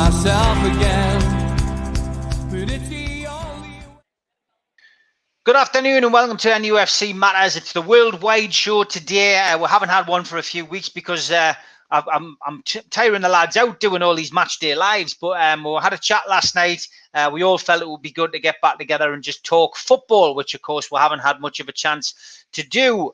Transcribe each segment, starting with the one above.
myself again. But it's the only... Good afternoon and welcome to NUFC Matters. It's the worldwide show today. We haven't had one for a few weeks because I'm tiring the lads out doing all these match day lives. But we had a chat last night. We all felt it would be good to get back together and just talk football, which of course we haven't had much of a chance to do.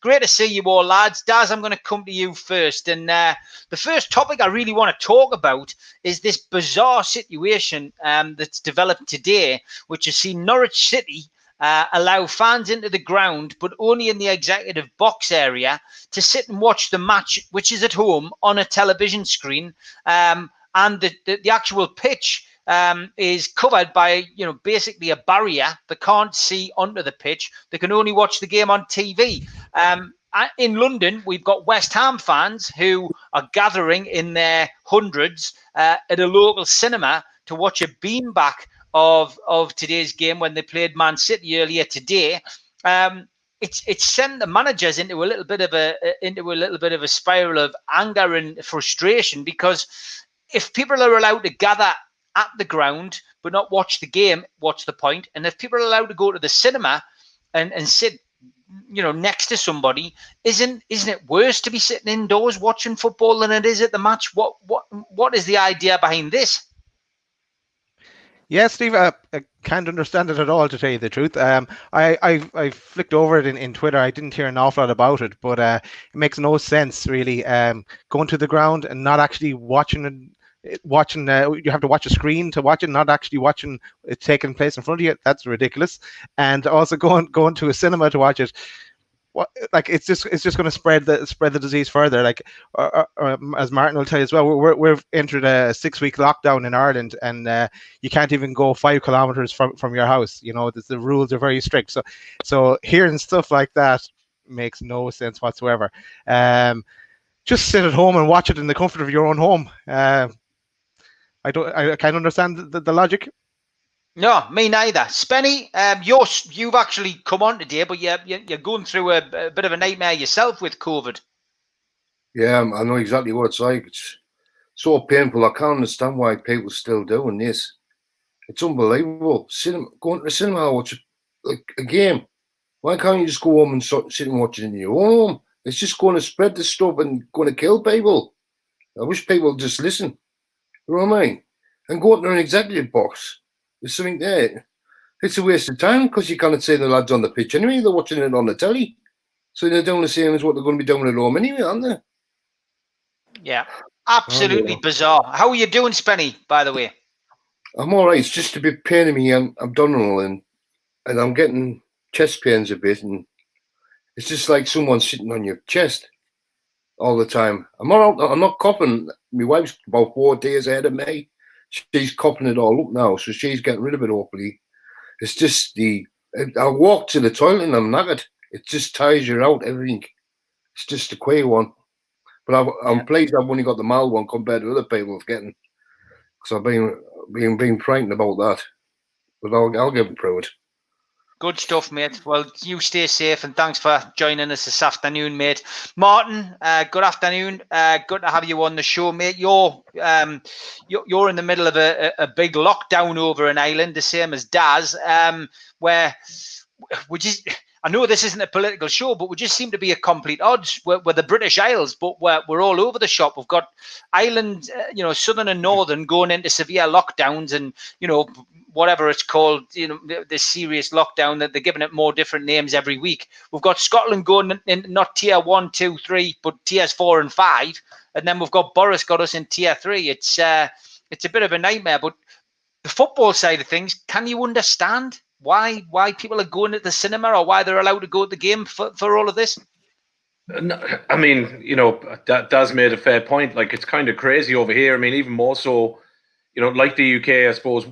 Great to see you all, lads. Daz, I'm going to come to you first. And the first topic I really want to talk about is this bizarre situation that's developed today, which has seen Norwich City allow fans into the ground, but only in the executive box area, to sit and watch the match, which is at home on a television screen. And the actual pitch is covered by, basically a barrier. They can't see onto the pitch. They can only watch the game on TV. In London, we've got West Ham fans who are gathering in their hundreds at a local cinema to watch a beamback of today's game when they played Man City earlier today. It's sent the managers into a little bit of a spiral of anger and frustration, because if people are allowed to gather at the ground but not watch the game, what's the point? And if people are allowed to go to the cinema and sit next to somebody, isn't it worse to be sitting indoors watching football than it is at the match? What is the idea behind this? Yeah, Steve, I can't understand it at all, to tell you the truth. I flicked over it in Twitter. I didn't hear an awful lot about it, but it makes no sense, really. Going to the ground and not actually watching. You have to watch a screen to watch it, not actually watching it taking place in front of you. That's ridiculous. And also going to a cinema to watch it. It's just going to spread the disease further. As Martin will tell you as well, we've entered a 6-week lockdown in Ireland, and you can't even go 5 kilometers from your house. The rules are very strict. So hearing stuff like that makes no sense whatsoever. Just sit at home and watch it in the comfort of your own home. I can't understand the logic. No, me neither. Spenny, you've actually come on today, but you're going through a bit of a nightmare yourself with COVID. Yeah, I know exactly what it's like. It's so painful. I can't understand why people are still doing this. It's unbelievable. Going to the cinema and watch a game. Why can't you just go home and sit and watch it in your own home? It's just going to spread this stuff and going to kill people. I wish people would just listen. You know what I mean? And go to an executive box. There's something there. It's a waste of time, because you can't see the lads on the pitch anyway. They're watching it on the telly. So they're doing the same as what they're going to be doing at home anyway, aren't they? Yeah, absolutely bizarre. How are you doing, Spenny, by the way? I'm all right. It's just a bit paining me abdominal, and I'm getting chest pains a bit. And it's just like someone sitting on your chest all the time. I'm not coughing. My wife's about 4 days ahead of me. She's coughing it all up now, so she's getting rid of it, hopefully. It's just I walk to the toilet and I'm knackered. It just tires you out, everything. It's just a queer one. But I'm pleased I've only got the mild one compared to other people getting. Because I've been frightened about that. But I'll get through it. Good stuff, mate. Well, you stay safe, and thanks for joining us this afternoon, mate. Martin, good afternoon. Good to have you on the show, mate. You're in the middle of a big lockdown over in Ireland, the same as Daz, where I know this isn't a political show, but we just seem to be at complete odds. We're the British Isles, but we're all over the shop. We've got Ireland, southern and northern, going into severe lockdowns, and whatever it's called, this serious lockdown, that they're giving it more different names every week. We've got Scotland going in not tier 1, 2, 3, but tiers 4 and 5, and then we've got Boris got us in tier 3. It's a bit of a nightmare. But the football side of things, can you understand why people are going to the cinema, or why they're allowed to go to the game for all of this? I mean, Daz made a fair point. Like, it's kind of crazy over here. I mean, even more so, like the UK, I suppose,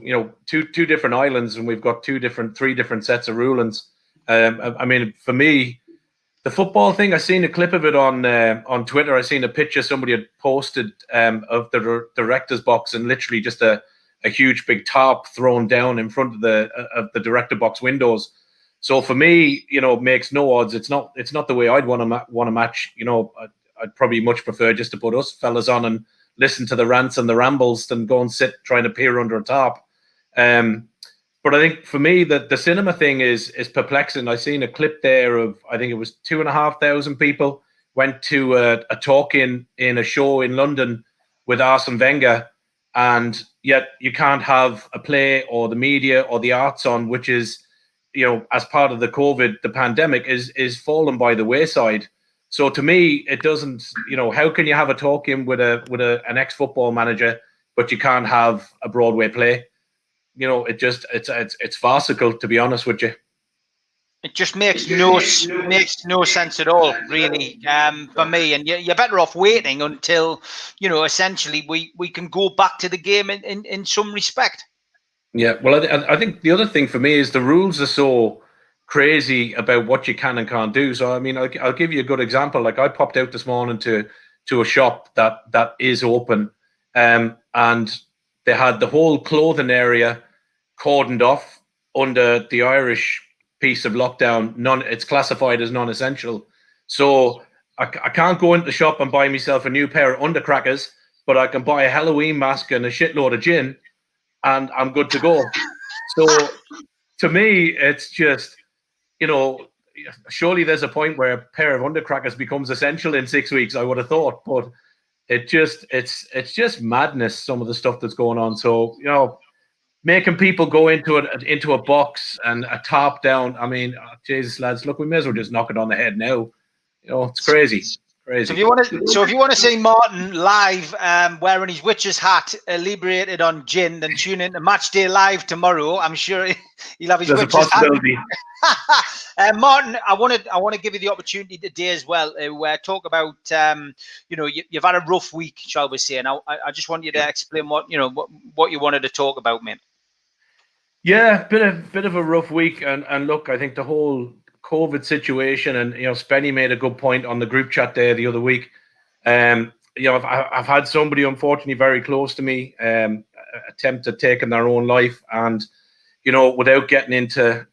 two different islands, and we've got three different sets of rulings. I mean, for me, the football thing, I seen a clip of it on Twitter. I seen a picture somebody had posted of the director's box, and literally just a huge big tarp thrown down in front of the director box windows. So for me, it makes no odds. It's not the way I'd want to match. I'd probably much prefer just to put us fellas on and listen to the rants and the rambles than go and sit trying to peer under a tarp. But I think for me that the cinema thing is perplexing. I seen a clip there of, I think it was 2,500 people went to a talk in a show in London with Arsene Wenger, and yet you can't have a play or the media or the arts on, which is, as part of the pandemic is fallen by the wayside. So to me, it doesn't, how can you have a talk in with an ex-football manager, but you can't have a Broadway play? It's farcical, to be honest with you. It just makes no sense at all, really, for me. And you're better off waiting until, essentially we can go back to the game in some respect. Yeah, well, I think the other thing for me is the rules are so crazy about what you can and can't do. So, I mean, I'll give you a good example. Like, I popped out this morning to a shop that is open, and they had the whole clothing area cordoned off under the Irish piece of lockdown. It's classified as non-essential. So I can't go into the shop and buy myself a new pair of undercrackers, but I can buy a Halloween mask and a shitload of gin, and I'm good to go. So to me, it's just, surely there's a point where a pair of undercrackers becomes essential in 6 weeks, I would have thought. But it's just madness, some of the stuff that's going on. So, making people go into a box and a top down. I mean, Jesus, lads, look, we may as well just knock it on the head now. It's crazy. Crazy. So if you want to see Martin live, wearing his witch's hat, inebriated on gin, then tune in to Match Day Live tomorrow. I'm sure he'll have his There's witch's a possibility. hat. Martin, I want to give you the opportunity today as well to talk about, you've had a rough week, shall we say? And I just want you to explain what you wanted to talk about, mate. Yeah, bit of a rough week, and look, I think the whole COVID situation, and Spenny made a good point on the group chat there the other week. I've had somebody unfortunately very close to me attempt at taking their own life, and without getting into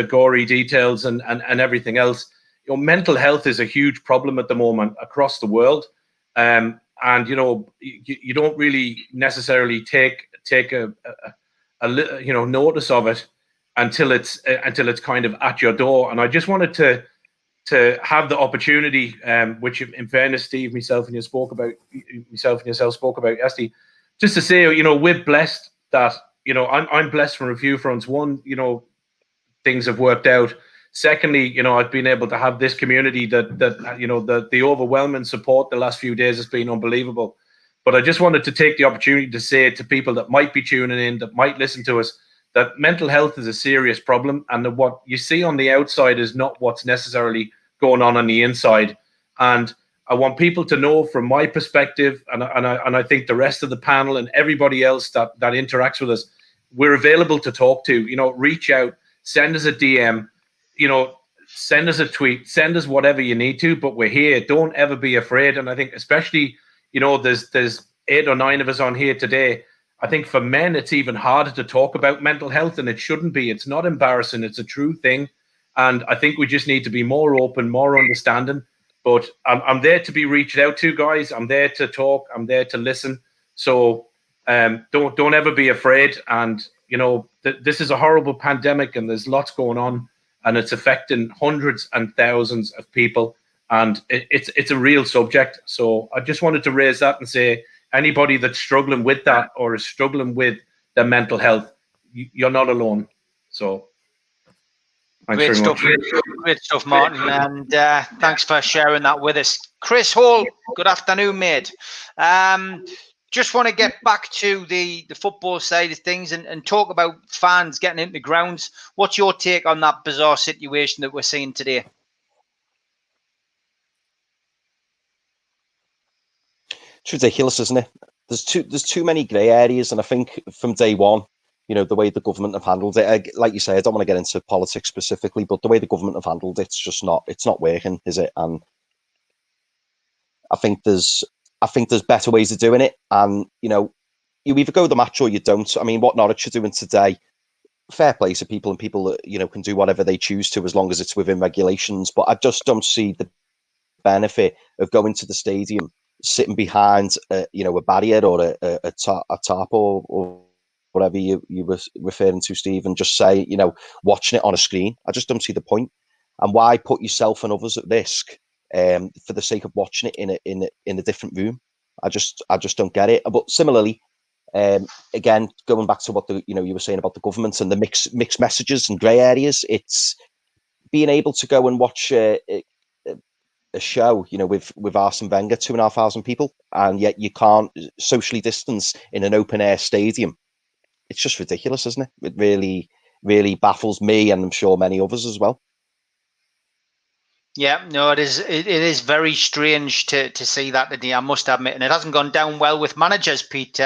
gory details and everything else, mental health is a huge problem at the moment across the world, and you don't really necessarily take a notice of it until it's kind of at your door. And I just wanted to have the opportunity, which in fairness, Steve, myself and yourself spoke about yesterday, just to say, we're blessed that, I'm blessed from a few fronts. One, things have worked out. Secondly, I've been able to have this community that the overwhelming support the last few days has been unbelievable. But I just wanted to take the opportunity to say to people that might be tuning in, that might listen to us, that mental health is a serious problem, and that what you see on the outside is not what's necessarily going on the inside. And I want people to know, from my perspective, and I think the rest of the panel and everybody else that interacts with us, we're available to talk to. Reach out, send us a DM, send us a tweet, send us whatever you need to, but we're here. Don't ever be afraid. And I think especially, there's 8 or 9 of us on here today. I think for men, it's even harder to talk about mental health, and it shouldn't be. It's not embarrassing. It's a true thing. And I think we just need to be more open, more understanding. But I'm there to be reached out to, guys. I'm there to talk. I'm there to listen. So don't ever be afraid. And, this is a horrible pandemic, and there's lots going on, and it's affecting hundreds and thousands of people. And it's a real subject. So I just wanted to raise that and say, anybody that's struggling with that or is struggling with their mental health, you're not alone. So Great stuff, Martin, and thanks for sharing that with us. Chris Hall, good afternoon, mate. Just want to get back to the football side of things and talk about fans getting into grounds. What's your take on that bizarre situation that we're seeing today? It's ridiculous, isn't it? There's too many grey areas, and I think from day one, the way the government have handled it, like you say, I don't want to get into politics specifically, but the way the government have handled it, it's not working, is it? And I think there's better ways of doing it, and you either go the match or you don't. I mean, what Norwich are doing today, fair play to people, and people that can do whatever they choose to as long as it's within regulations. But I just don't see the benefit of going to the stadium sitting behind, a barrier or a tarp or whatever you were referring to, Steve, and just say, watching it on a screen. I just don't see the point. And why put yourself and others at risk for the sake of watching it in a different room? I just don't get it. But similarly, again, going back to what you were saying about the government and the mixed messages and grey areas, it's being able to go and watch a show, with Arsene Wenger, 2,500 people, and yet you can't socially distance in an open air stadium. It's just ridiculous, isn't it? It really, really baffles me, and I'm sure many others as well. Yeah, no, it is. It is very strange to see that today, I must admit, and it hasn't gone down well with managers, Pete.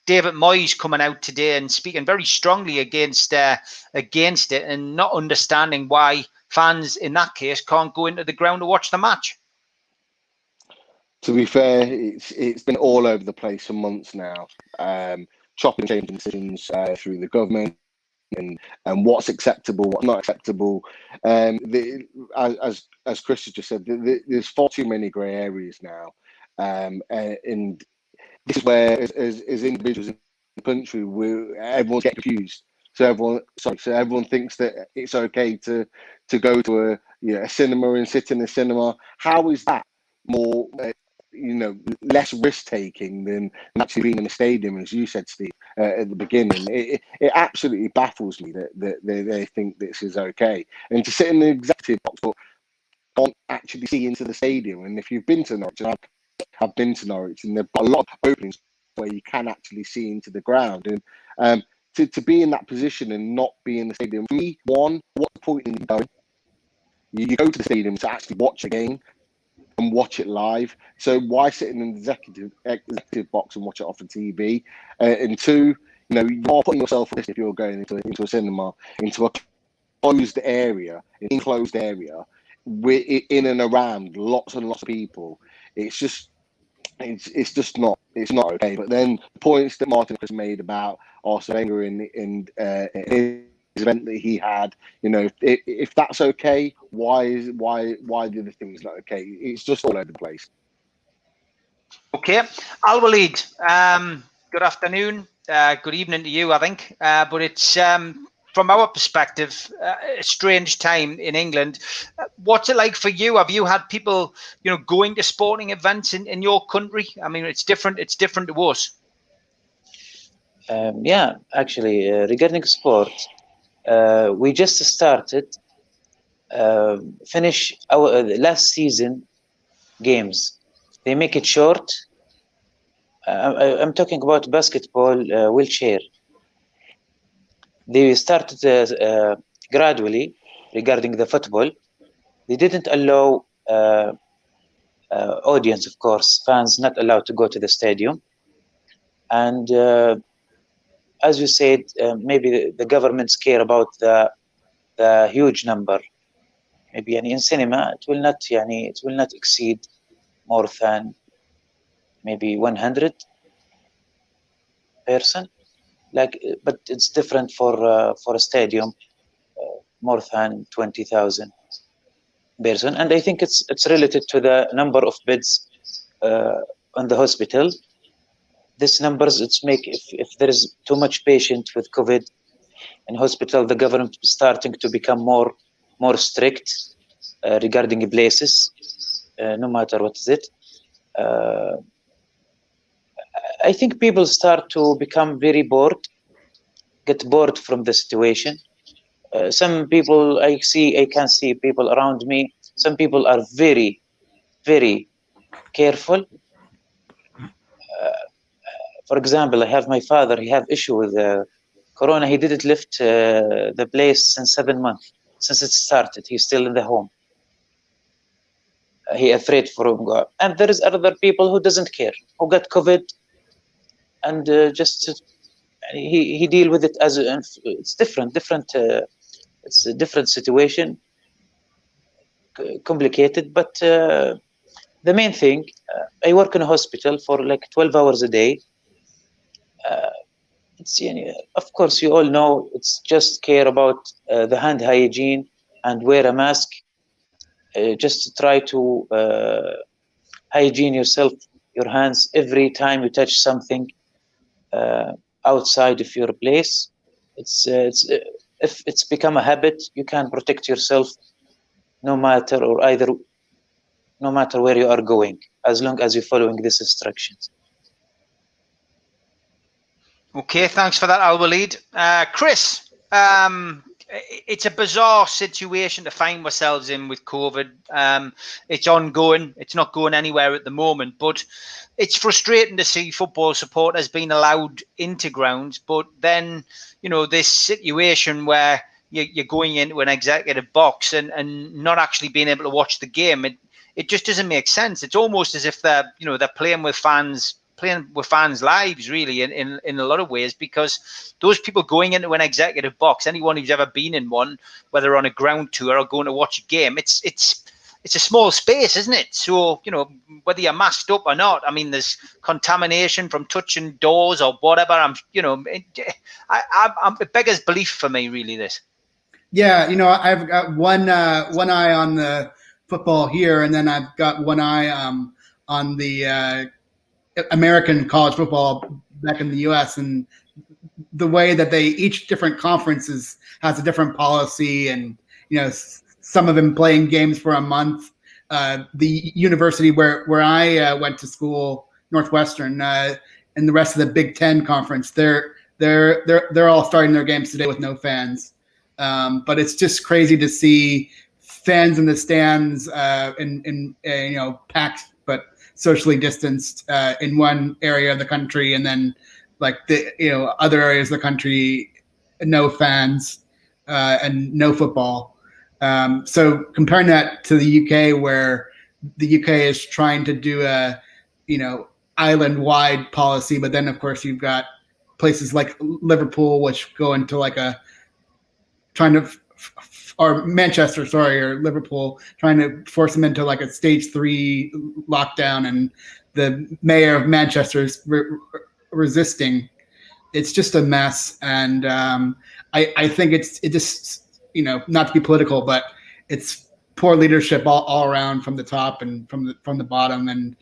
David Moyes coming out today and speaking very strongly against it, and not understanding why fans in that case can't go into the ground to watch the match. To be fair, it's been all over the place for months now. Chopping and changing decisions through the government, and what's acceptable, what's not acceptable. As Chris has just said, there's far too many grey areas now, and this is where, as individuals in the country, everyone's getting confused. So everyone thinks that it's okay to go to a cinema and sit in a cinema. How is that more? Less risk taking than actually being in a stadium, as you said, Steve, at the beginning. It absolutely baffles me that they think this is okay. And to sit in the executive box but can't actually see into the stadium. And if you've been to Norwich, and I've been to Norwich, and they've got a lot of openings where you can actually see into the ground. And to be in that position and not be in the stadium, for me, what's the point in going? You go to the stadium to actually watch a game and watch it live. So why sit in an executive box and watch it off the TV? And two, you are putting yourself at risk if you're going into a cinema, into a closed area, an enclosed area, in and around lots and lots of people. It's just not okay. But then the points that Martin has made about Arsene Wenger in his event that he had, if that's okay, why the other things not okay? It's just all over the place. Okay, Al Walid, good afternoon, good evening to you, I think. But it's from our perspective, a strange time in England. What's it like for you? Have you had people, going to sporting events in your country? I mean, it's different. It's different to us. Yeah, actually, regarding sport, we just started, finish our last season games. They make it short. I'm talking about basketball, wheelchair. They started gradually. Regarding the football, they didn't allow audience, of course, fans not allowed to go to the stadium. And as you said, maybe the governments care about the huge number. Maybe in cinema, it will not exceed more than maybe 100 person. But it's different for a stadium, more than 20,000 person. And I think it's related to the number of beds on the hospital. These numbers, if there is too much patient with COVID in hospital, the government is starting to become more strict regarding places, no matter what is it. I think people start to become very get bored from the situation. Some people I can see people around me. Some people are very, very careful. For example, I have my father. He have issue with Corona. He didn't lift the place since 7 months since it started. He's still in the home. He afraid from God. And there is other people who doesn't care, who got COVID, and he deal with it as it's different. It's a different situation, complicated. But the main thing, I work in a hospital for like 12 hours a day. It's of course you all know it's just care about the hand hygiene and wear a mask. Just to try to hygiene yourself your hands every time you touch something outside of your place. If it's become a habit, you can protect yourself no matter where you are going, as long as you're following these instructions. Okay, thanks for that, Al-Walid. Chris, it's a bizarre situation to find ourselves in with COVID. It's ongoing. It's not going anywhere at the moment, but it's frustrating to see football supporters being allowed into grounds. But then, this situation where you're going into an executive box and not actually being able to watch the game, it just doesn't make sense. It's almost as if they're playing with fans' lives, really, in a lot of ways, because those people going into an executive box, anyone who's ever been in one, whether on a ground tour or going to watch a game, it's a small space, isn't it? So, whether you're masked up or not, I mean, there's contamination from touching doors or whatever. It beggars belief for me, really, this. Yeah, I've got one eye on the football here, and then I've got one eye on the American college football back in the U.S. and the way that each different conferences has a different policy, and some of them playing games for a month. The university where I went to school, Northwestern, and the rest of the Big Ten conference, they're all starting their games today with no fans. But it's just crazy to see fans in the stands in packed but socially distanced in one area of the country, and then like the other areas of the country, no fans and no football. So comparing that to the UK, where the UK is trying to do a island-wide policy, but then of course you've got places like Liverpool, which go into like or Manchester, or Liverpool, trying to force them into like a stage 3 lockdown, and the mayor of Manchester is resisting. It's just a mess, and I think it just not to be political, but it's poor leadership all around, from the top and from the bottom, and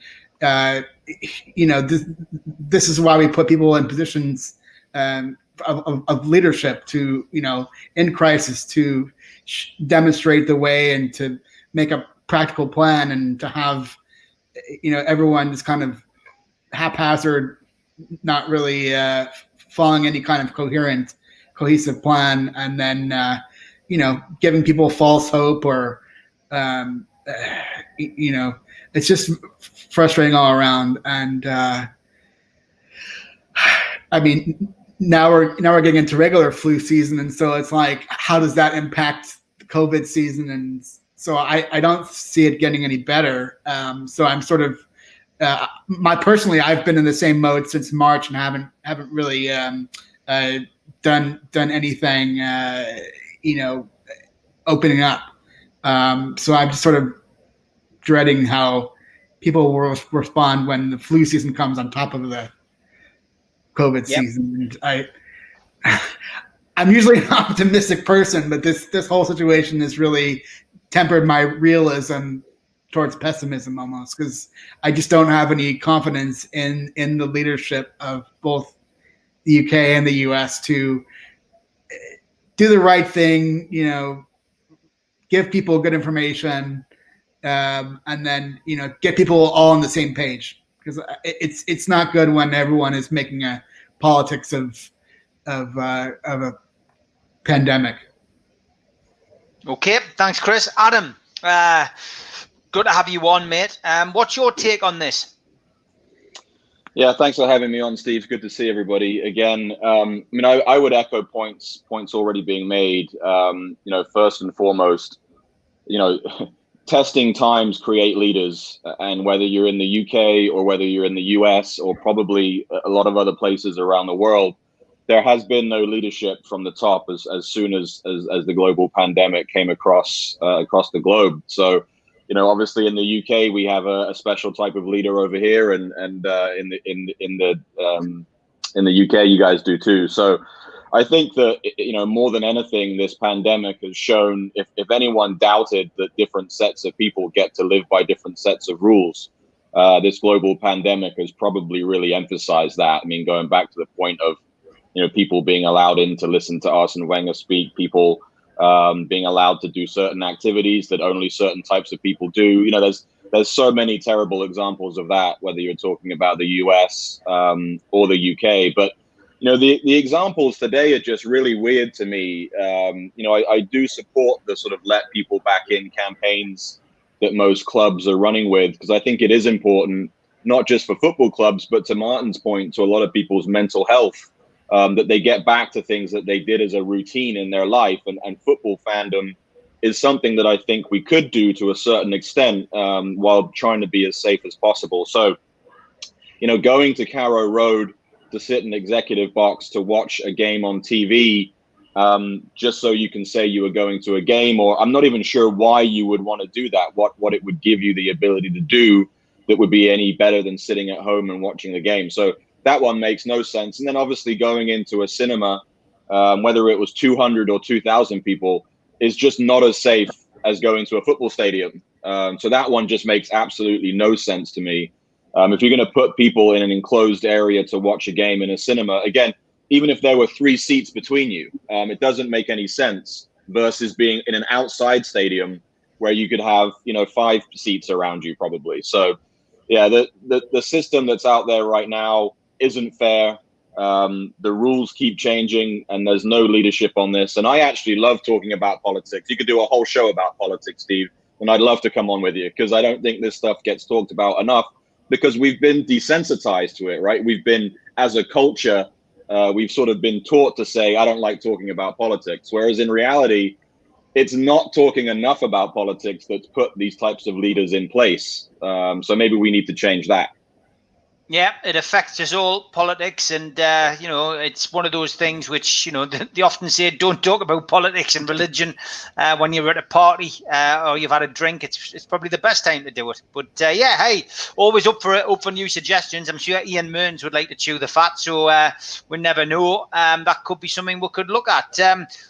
this is why we put people in positions of leadership to in crisis, to demonstrate the way and to make a practical plan, and to have everyone just kind of haphazard, not really following any kind of cohesive plan, and then giving people false hope, or it's just frustrating all around. And I mean, now we're getting into regular flu season, and so it's like, how does that impact the COVID season? And so I don't see it getting any better. So I'm sort of personally, I've been in the same mode since March, and haven't really done anything opening up. So I'm just sort of dreading how people will respond when the flu season comes on top of the COVID season. And I'm usually an optimistic person, but this whole situation has really tempered my realism towards pessimism almost, because I just don't have any confidence in the leadership of both the UK and the US to do the right thing, give people good information, and then get people all on the same page, because it's not good when everyone is making a politics of a pandemic. Okay, thanks, Chris. Adam, good to have you on, mate. What's your take on this? Yeah, thanks for having me on, Steve. Good to see everybody again. I would echo points already being made. First and foremost, testing times create leaders, and whether you're in the UK or whether you're in the US or probably a lot of other places around the world, there has been no leadership from the top as soon as the global pandemic came across the globe. So, obviously in the UK we have a special type of leader over here, and in the UK you guys do too. So I think that more than anything, this pandemic has shown, if anyone doubted that different sets of people get to live by different sets of rules, this global pandemic has probably really emphasized that. I mean, going back to the point of, people being allowed in to listen to Arsene Wenger speak, people being allowed to do certain activities that only certain types of people do. There's so many terrible examples of that, whether you're talking about the US or the UK. But the examples today are just really weird to me. I do support the sort of let people back in campaigns that most clubs are running with, because I think it is important, not just for football clubs, but to Martin's point, to a lot of people's mental health, that they get back to things that they did as a routine in their life. And football fandom is something that I think we could do to a certain extent, while trying to be as safe as possible. So, going to Carrow Road to sit in the executive box to watch a game on TV, just so you can say you were going to a game, or I'm not even sure why you would want to do that, what it would give you the ability to do that would be any better than sitting at home and watching the game. So that one makes no sense. And then obviously going into a cinema, whether it was 200 or 2,000 people, is just not as safe as going to a football stadium. So that one just makes absolutely no sense to me. If you're going to put people in an enclosed area to watch a game in a cinema, again, even if there were 3 seats between you, it doesn't make any sense versus being in an outside stadium where you could have, 5 seats around you probably. So yeah, the system that's out there right now isn't fair. The rules keep changing and there's no leadership on this. And I actually love talking about politics. You could do a whole show about politics, Steve, and I'd love to come on with you, because I don't think this stuff gets talked about enough, because we've been desensitized to it, right? We've been, as a culture, we've sort of been taught to say, I don't like talking about politics. Whereas in reality, it's not talking enough about politics that's put these types of leaders in place. So maybe we need to change that. Yeah, it affects us all, politics, and it's one of those things which they often say, don't talk about politics and religion when you're at a party or you've had a drink. It's probably the best time to do it. But hey, always up for new suggestions. I'm sure Ian Mearns would like to chew the fat, so we never know. That could be something we could look at.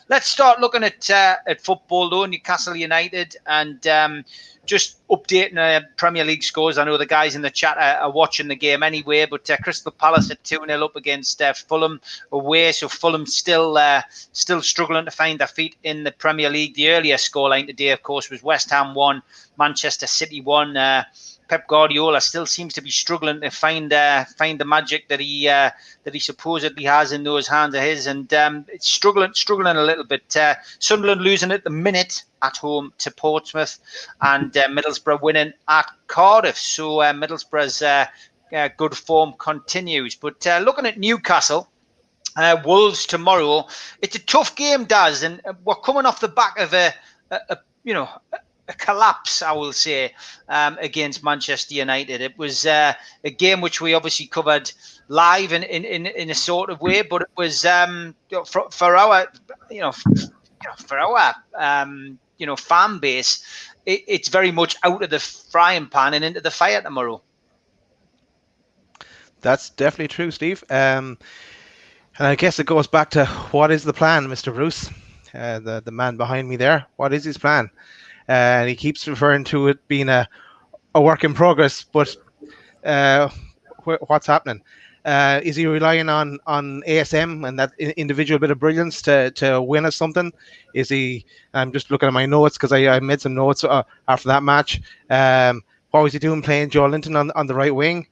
Let's start looking at football though. Newcastle United and. Just updating Premier League scores. I know the guys in the chat are watching the game anyway, but Crystal Palace at 2-0 up against Fulham away. So Fulham still struggling to find their feet in the Premier League. The earlier scoreline today, of course, was West Ham 1, Manchester City 1. Pep Guardiola still seems to be struggling to find the magic that he supposedly has in those hands of his, and it's struggling a little bit. Sunderland losing at the minute at home to Portsmouth, and Middlesbrough winning at Cardiff. So Middlesbrough's good form continues. But looking at Newcastle, Wolves tomorrow, it's a tough game, Daz, and we're coming off the back of a collapse, I will say, against Manchester United. It was a game which we obviously covered live in a sort of way, but it was for our fan base, it's very much out of the frying pan and into the fire tomorrow. That's definitely true, Steve. And I guess it goes back to, what is the plan, Mr. Bruce? The man behind me there. What is his plan? And he keeps referring to it being a work in progress, but what's happening? Is he relying on ASM and that individual bit of brilliance to win us something? Is he? I'm just looking at my notes because I made some notes after that match. What was he doing playing Joe Linton on the right wing?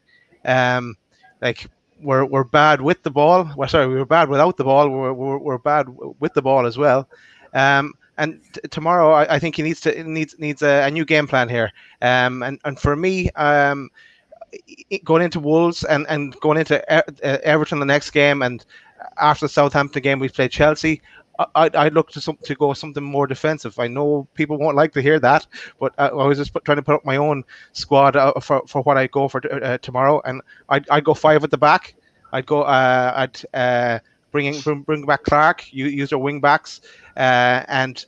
We're bad with the ball. We were bad without the ball. We're bad with the ball as well. And tomorrow, I think he needs a new game plan here. And for me, going into Wolves and going into Everton the next game, and after the Southampton game, we played Chelsea. I'd look to go something more defensive. I know people won't like to hear that, but I was just trying to put up my own squad for what I go for tomorrow, and I'd go 5 at the back. I'd go. Bring back Clark. Use your wing backs, and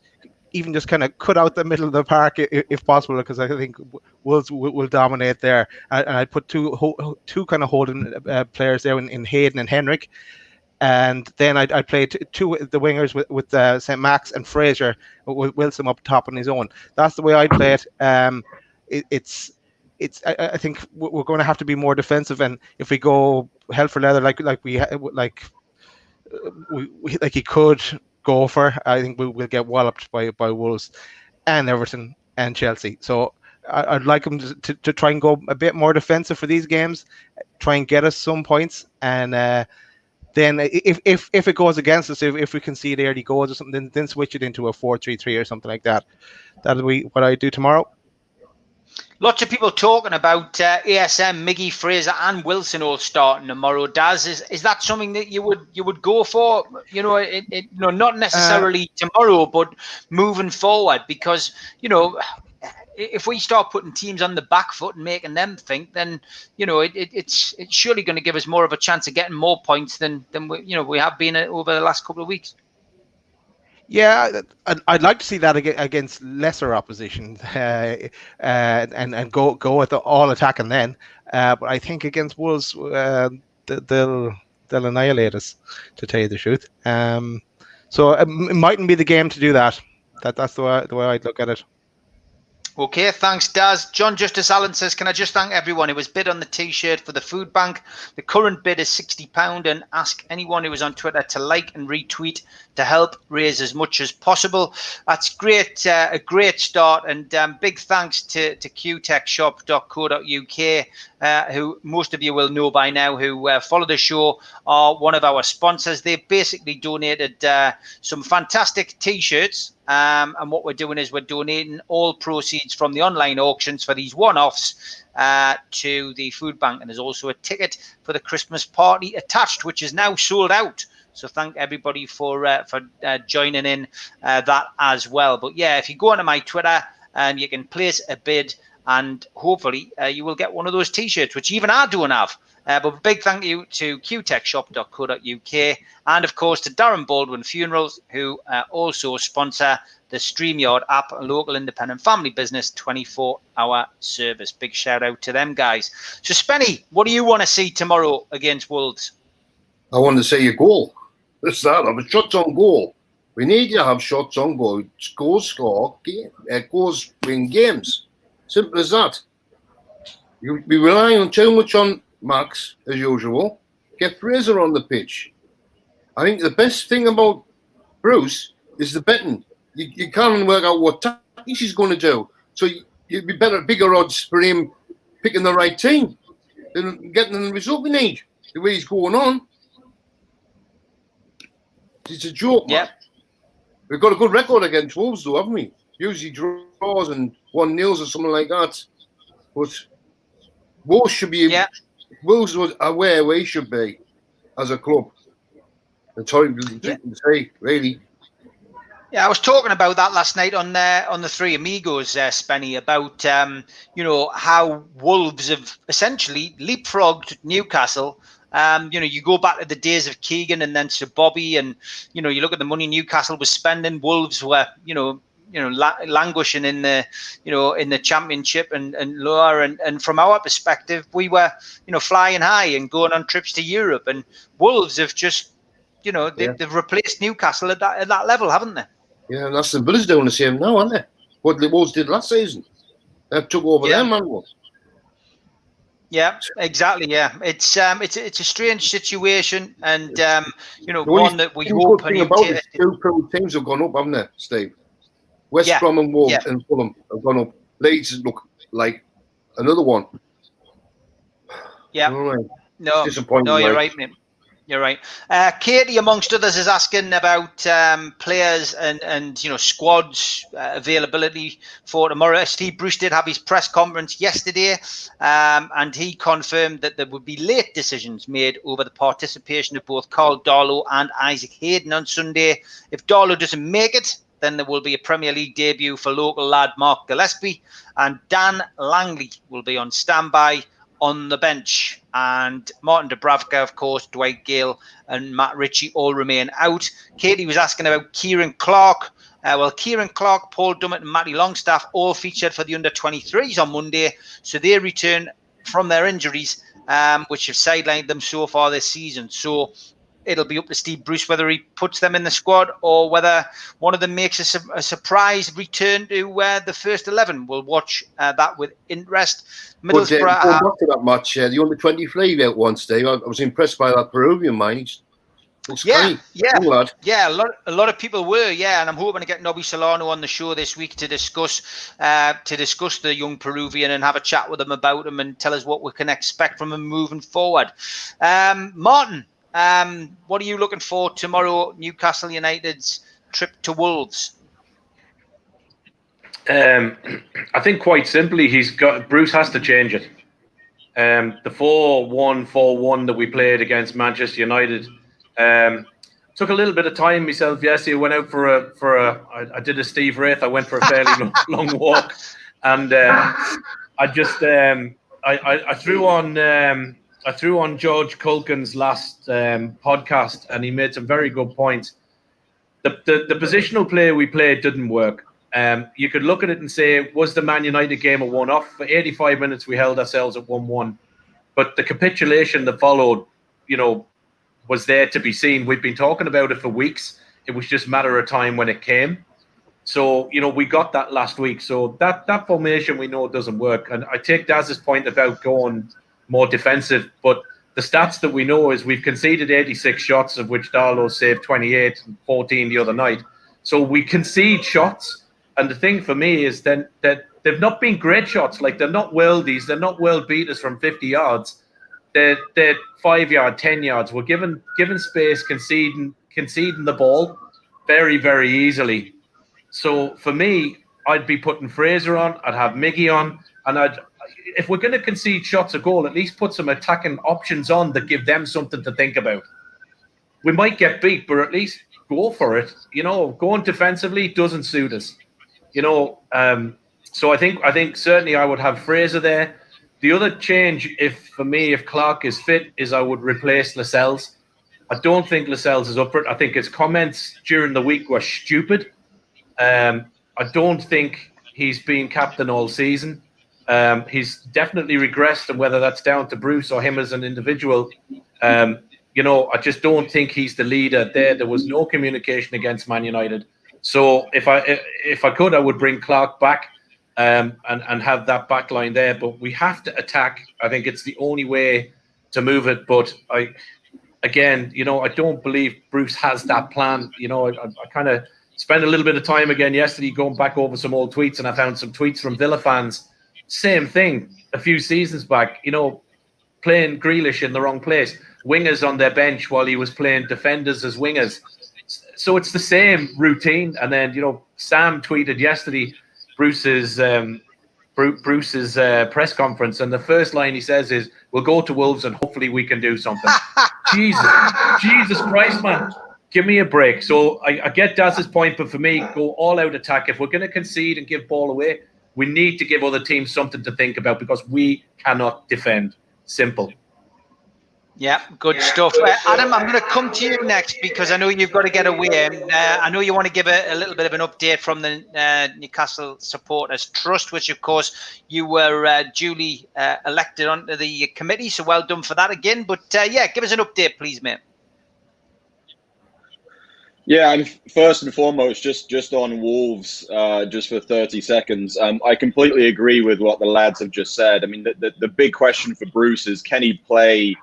even just kind of cut out the middle of the park if possible, because I think Wolves will dominate there. And I'd put two kind of holding players there in Hayden and Henrik. And then I played two the wingers with St. Max and Fraser, with Wilson up top on his own. That's the way I play it. I think we're going to have to be more defensive, and if we go hell for leather like he could go for, I think we'll get walloped by Wolves and Everton and Chelsea. So I'd like them to try and go a bit more defensive for these games, try and get us some points, and then if it goes against us, if we concede early goals or something, then switch it into a 4-3-3 or something like that. That'll be what I do tomorrow. Lots of people talking about ASM, Miggy, Fraser, and Wilson all starting tomorrow. Daz, is that something that you would go for? Not necessarily tomorrow, but moving forward, because if we start putting teams on the back foot and making them think, then it's surely going to give us more of a chance of getting more points than we have been over the last couple of weeks. Yeah, I'd like to see that against lesser opposition, and go with all attacking then. But I think against Wolves, they'll annihilate us, to tell you the truth. So it mightn't be the game to do that. That's the way I'd look at it. Okay, thanks, Daz. John Justice Allen says, can I just thank everyone who has bid on the T-shirt for the food bank? The current bid is £60, and ask anyone who is on Twitter to like and retweet to help raise as much as possible. That's great, a great start, and big thanks to qtechshop.co.uk, who most of you will know by now, who follow the show, are one of our sponsors. They've basically donated some fantastic T-shirts. And what we're doing is we're donating all proceeds from the online auctions for these one-offs to the food bank. And there's also a ticket for the Christmas party attached, which is now sold out. So thank everybody for joining in that as well. But yeah, if you go onto my Twitter, you can place a bid, and hopefully you will get one of those T-shirts, which even I don't have. But big thank you to qtechshop.co.uk, and of course to Darren Baldwin Funerals, who also sponsor the StreamYard app, a local independent family business, 24-hour service. Big shout out to them guys. So Spenny, what do you want to see tomorrow against Wolves? I want to see a goal. That's that. Have a shots on goal. We need to have shots on goal. Goals score, goals win games. Simple as that. You'll be relying too much on Max, as usual. Get Fraser on the pitch. I think the best thing about Bruce is the betting. You can't work out what tactics he's going to do. So you'd be bigger odds for him picking the right team than getting the result we need. The way he's going on. It's a joke, man. We've got a good record against Wolves, though, haven't we? Usually draws and 1-0s or something like that. But Wolves should be... Wolves are where we should be as a club. It's horrible to say, really. Yeah, I was talking about that last night on the Three Amigos, Spenny, about how Wolves have essentially leapfrogged Newcastle. You go back to the days of Keegan and then Sir Bobby, and you look at the money Newcastle was spending. Wolves were languishing in the Championship and lower, and from our perspective, we were flying high and going on trips to Europe. And Wolves have just they've replaced Newcastle at that level, haven't they? Yeah, and Aston Villa's doing the same now, aren't they? What the Wolves did last season, they took over them, man. Yeah, exactly. Yeah, it's a strange situation, and one that we hope. Two pro teams have gone up, haven't they, Steve? West Brom and Wolves and Fulham have gone up. Leeds look like another one. Yeah. No, you're right, mate. You're right. Katie, amongst others, is asking about players and squads availability for tomorrow. Steve Bruce did have his press conference yesterday, and he confirmed that there would be late decisions made over the participation of both Carl Darlow and Isaac Hayden on Sunday. If Darlow doesn't make it, then there will be a Premier League debut for local lad Mark Gillespie, and Dan Langley will be on standby on the bench. And Martin Dubravka, of course, Dwight Gale and Matt Ritchie all remain out. Katie was asking about Kieran Clark. Kieran Clark, Paul Dummett and Matty Longstaff all featured for the under-23s on Monday. So they return from their injuries, which have sidelined them so far this season. So it'll be up to Steve Bruce whether he puts them in the squad or whether one of them makes a surprise return to the first 11. We'll watch that with interest. But Middlesbrough. going back to that match, the under-23 out once, Dave. I was impressed by that Peruvian man. Looks great. Young lad. Yeah, a lot of people were, and I'm hoping to get Nobby Solano on the show this week to discuss the young Peruvian and have a chat with him about him and tell us what we can expect from him moving forward. Martin, what are you looking for tomorrow? Newcastle United's trip to Wolves. I think quite simply, Bruce has to change it. The 4-1-4-1 that we played against Manchester United. Took a little bit of time myself yesterday. I went out I did a Steve Wraith. I went for a fairly long walk, and I threw on George Culkin's last podcast, and he made some very good points. The positional play we played didn't work. You could look at it and say, was the Man United game a one-off? For 85 minutes, we held ourselves at 1-1, but the capitulation that followed, was there to be seen. We've been talking about it for weeks. It was just a matter of time when it came. So, we got that last week. So that formation we know doesn't work. And I take Daz's point about going more defensive, but the stats that we know is we've conceded 86 shots, of which Darlow saved 28 and 14 the other night. So we concede shots. And the thing for me is then that they've not been great shots. Like, they're not worldies. They're not world beaters from 50 yards. They're 5 yard, 10 yards. We're given space, conceding the ball very, very easily. So for me, I'd be putting Fraser on. I'd have Miggy on, and if we're going to concede shots a goal, at least put some attacking options on that give them something to think about. We might get beat, but at least go for it. Going defensively doesn't suit us. So I think certainly I would have Fraser there. The other change, if Clark is fit, is I would replace Lascelles. I don't think Lascelles is up for it. I think his comments during the week were stupid. I don't think he's been captain all season. He's definitely regressed, and whether that's down to Bruce or him as an individual, I just don't think he's the leader there. There was no communication against Man United. So if I could, I would bring Clark back. And have that back line there, but we have to attack. I think it's the only way to move it. But I don't believe Bruce has that plan. I kind of spent a little bit of time again yesterday going back over some old tweets, and I found some tweets from Villa fans. Same thing a few seasons back. Playing Grealish in the wrong place, wingers on their bench while he was playing defenders as wingers. So it's the same routine. And then Sam tweeted yesterday Bruce's press conference, and the first line he says is, "We'll go to Wolves and hopefully we can do something." Jesus Christ, man, give me a break. So I get Daz's point, but for me, go all out attack. If we're going to concede and give ball away, we need to give other teams something to think about because we cannot defend. Simple. Yeah, good stuff. Adam, I'm going to come to you next because I know you've got to get away. I know you want to give a little bit of an update from the Newcastle Supporters Trust, which, of course, you were duly elected onto the committee. So well done for that again. But, give us an update, please, mate. Yeah, and first and foremost, just on Wolves, just for 30 seconds, I completely agree with what the lads have just said. I mean, the big question for Bruce is, can he play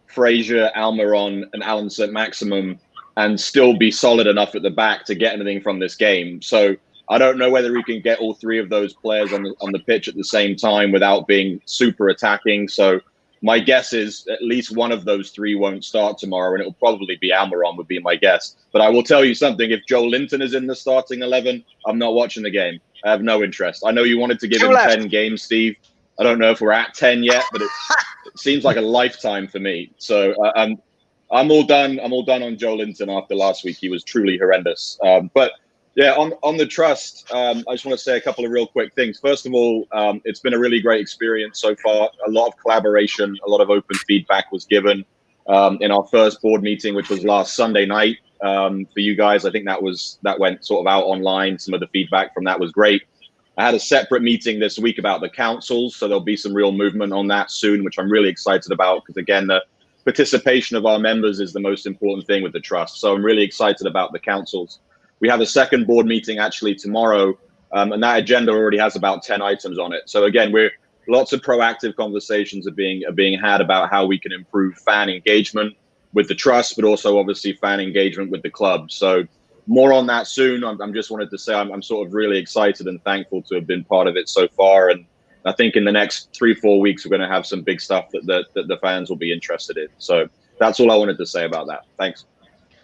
Fraser, Almiron, and Alan St-Maximum and still be solid enough at the back to get anything from this game? So I don't know whether he can get all three of those players on the pitch at the same time without being super attacking. So my guess is at least one of those three won't start tomorrow, and it'll probably be Almiron would be my guess. But I will tell you something, if Joe Linton is in the starting 11, I'm not watching the game. I have no interest. I know you wanted to give him 10 games, Steve. I don't know if we're at 10 yet, but it seems like a lifetime for me. So I'm all done. I'm all done on Joe Linton after last week. He was truly horrendous. But yeah, on the trust, I just want to say a couple of real quick things. First of all, it's been a really great experience so far. A lot of collaboration, a lot of open feedback was given in our first board meeting, which was last Sunday night. For you guys, I think that went sort of out online. Some of the feedback from that was great. I had a separate meeting this week about the councils, so there'll be some real movement on that soon, which I'm really excited about because, again, participation of our members is the most important thing with the trust. So I'm really excited about the councils. We have a second board meeting actually tomorrow, and that agenda already has about 10 items on it. So again, lots of proactive conversations are being had about how we can improve fan engagement with the trust, but also obviously fan engagement with the club. So more on that soon. I'm just wanted to say I'm sort of really excited and thankful to have been part of it so far. And I think in the next 3-4 weeks, we're going to have some big stuff that the fans will be interested in. So that's all I wanted to say about that. Thanks.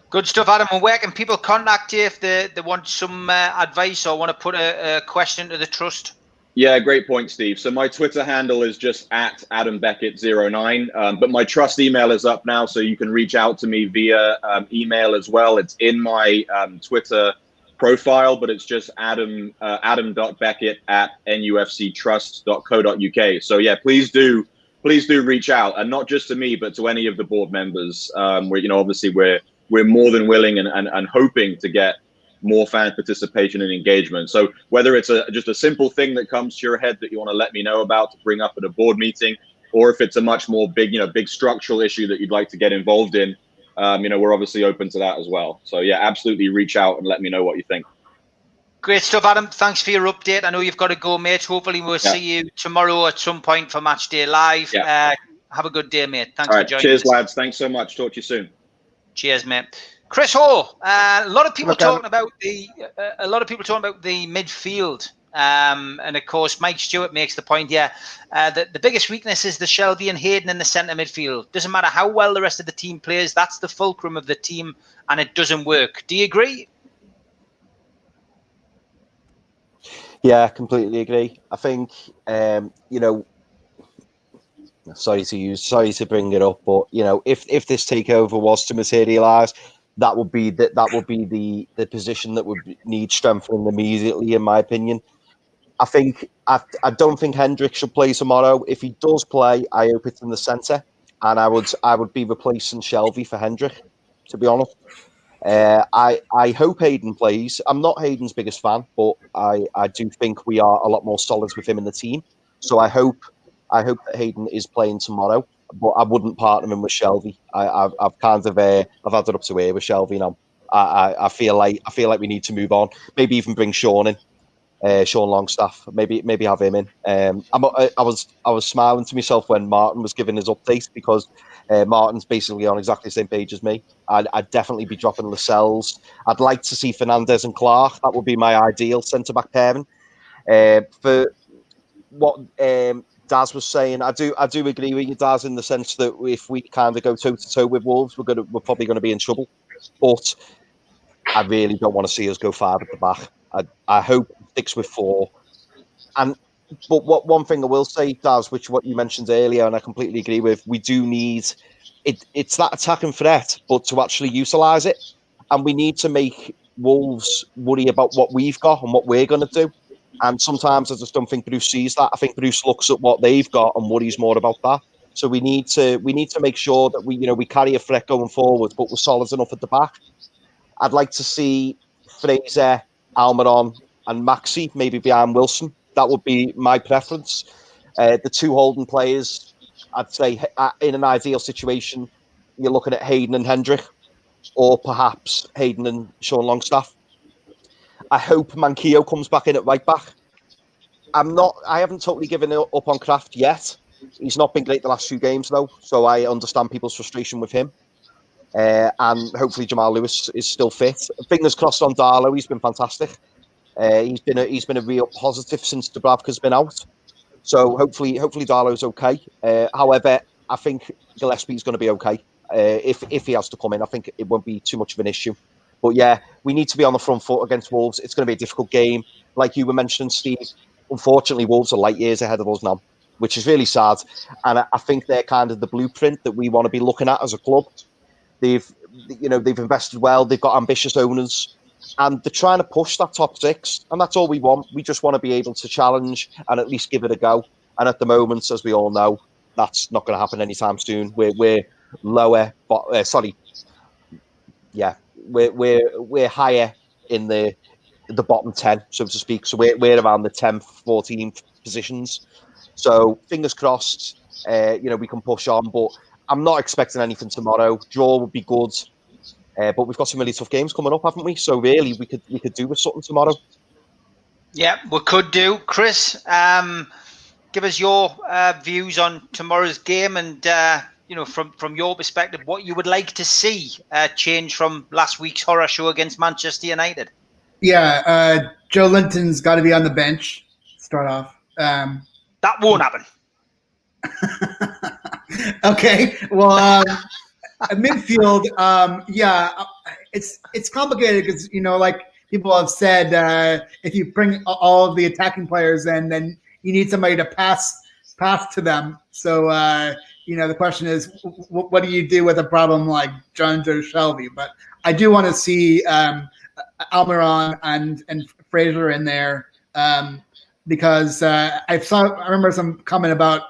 Good stuff, Adam. And where can people contact you if they want some advice or want to put a question to the trust? Yeah, great point, Steve. So my Twitter handle is just at AdamBeckett09, but my trust email is up now, so you can reach out to me via email as well. It's in my Twitter profile, but it's just adam.beckett@nufctrust.co.uk. So yeah, please do reach out, and not just to me, but to any of the board members. Obviously we're more than willing and hoping to get more fan participation and engagement. So whether it's just a simple thing that comes to your head that you want to let me know about to bring up at a board meeting, or if it's a much more big structural issue that you'd like to get involved in, we're obviously open to that as well. So yeah, absolutely reach out and let me know what you think. Great stuff, Adam. Thanks for your update. I know you've got to go, mate. Hopefully we'll see you tomorrow at some point for Match Day Live. Yeah. Have a good day, mate. Thanks All for right, joining cheers, us. lads. Thanks so much. Talk to you soon. Cheers, mate. Chris Hall. A lot of people Look, talking about the midfield. And of course, Mike Stewart makes the point here that the biggest weakness is the Shelby and Hayden in the centre midfield. Doesn't matter how well the rest of the team plays, that's the fulcrum of the team, and it doesn't work. Do you agree? Yeah, completely agree. I think sorry to bring it up, but if this takeover was to materialise, that would be the position that would need strengthening immediately, in my opinion. I don't think Hendrick should play tomorrow. If he does play, I hope it's in the centre, and I would be replacing Shelby for Hendrick, to be honest. I hope Hayden plays. I'm not Hayden's biggest fan, but I do think we are a lot more solid with him in the team. So I hope that Hayden is playing tomorrow, but I wouldn't partner him with Shelby. I've had it up to here with Shelby now. I feel like we need to move on. Maybe even bring Sean in. Sean Longstaff, maybe have him in. I was smiling to myself when Martin was giving his update, because Martin's basically on exactly the same page as me. I'd definitely be dropping Lascelles. I'd like to see Fernandez and Clark. That would be my ideal centre back pairing. For what Daz was saying, I do agree with you, Daz, in the sense that if we kind of go toe to toe with Wolves, we're probably going to be in trouble. But I really don't want to see us go 5 at the back. I hope it sticks with 4. But one thing I will say, Daz, which what you mentioned earlier, and I completely agree with, we do need it. It's that attacking threat, but to actually utilise it, and we need to make Wolves worry about what we've got and what we're going to do. And sometimes I just don't think Bruce sees that. I think Bruce looks at what they've got and worries more about that. So we need to make sure that we carry a threat going forward, but we're solid enough at the back. I'd like to see Fraser, Almiron, and Maxi maybe behind Wilson. That would be my preference. The 2 holding players, I'd say in an ideal situation, you're looking at Hayden and Hendrick, or perhaps Hayden and Sean Longstaff. I hope Manquillo comes back in at right back. I haven't totally given up on Kraft yet. He's not been great the last few games though, so I understand people's frustration with him. And hopefully Jamal Lewis is still fit. Fingers crossed on Darlow. He's been fantastic. He's been a real positive since Dubravka's been out. So hopefully Darlow's okay. However, I think Gillespie's going to be okay. If he has to come in, I think it won't be too much of an issue. But yeah, we need to be on the front foot against Wolves. It's going to be a difficult game. Like you were mentioning, Steve, unfortunately, Wolves are light years ahead of us now, which is really sad. And I think they're kind of the blueprint that we want to be looking at as a club. They've invested well. They've got ambitious owners, and they're trying to push that top 6. And that's all we want. We just want to be able to challenge and at least give it a go. And at the moment, as we all know, that's not going to happen anytime soon. We're lower, but we're higher in the bottom 10, so to speak. So we're around the 10th, 14th positions. So fingers crossed, we can push on. But I'm not expecting anything tomorrow. Draw would be good, but we've got some really tough games coming up, haven't we? So really, we could do with something tomorrow. Yeah, we could do. Chris, give us your views on tomorrow's game, and from your perspective, what you would like to see change from last week's horror show against Manchester United. Yeah, Joe Linton's got to be on the bench. Start off. That won't happen. Okay. Well, midfield. It's complicated because like people have said, if you bring all of the attacking players in, then you need somebody to pass to them. So the question is, what do you do with a problem like Jones or Shelby? But I do want to see Almiron and Fraser in there because I remember some comment about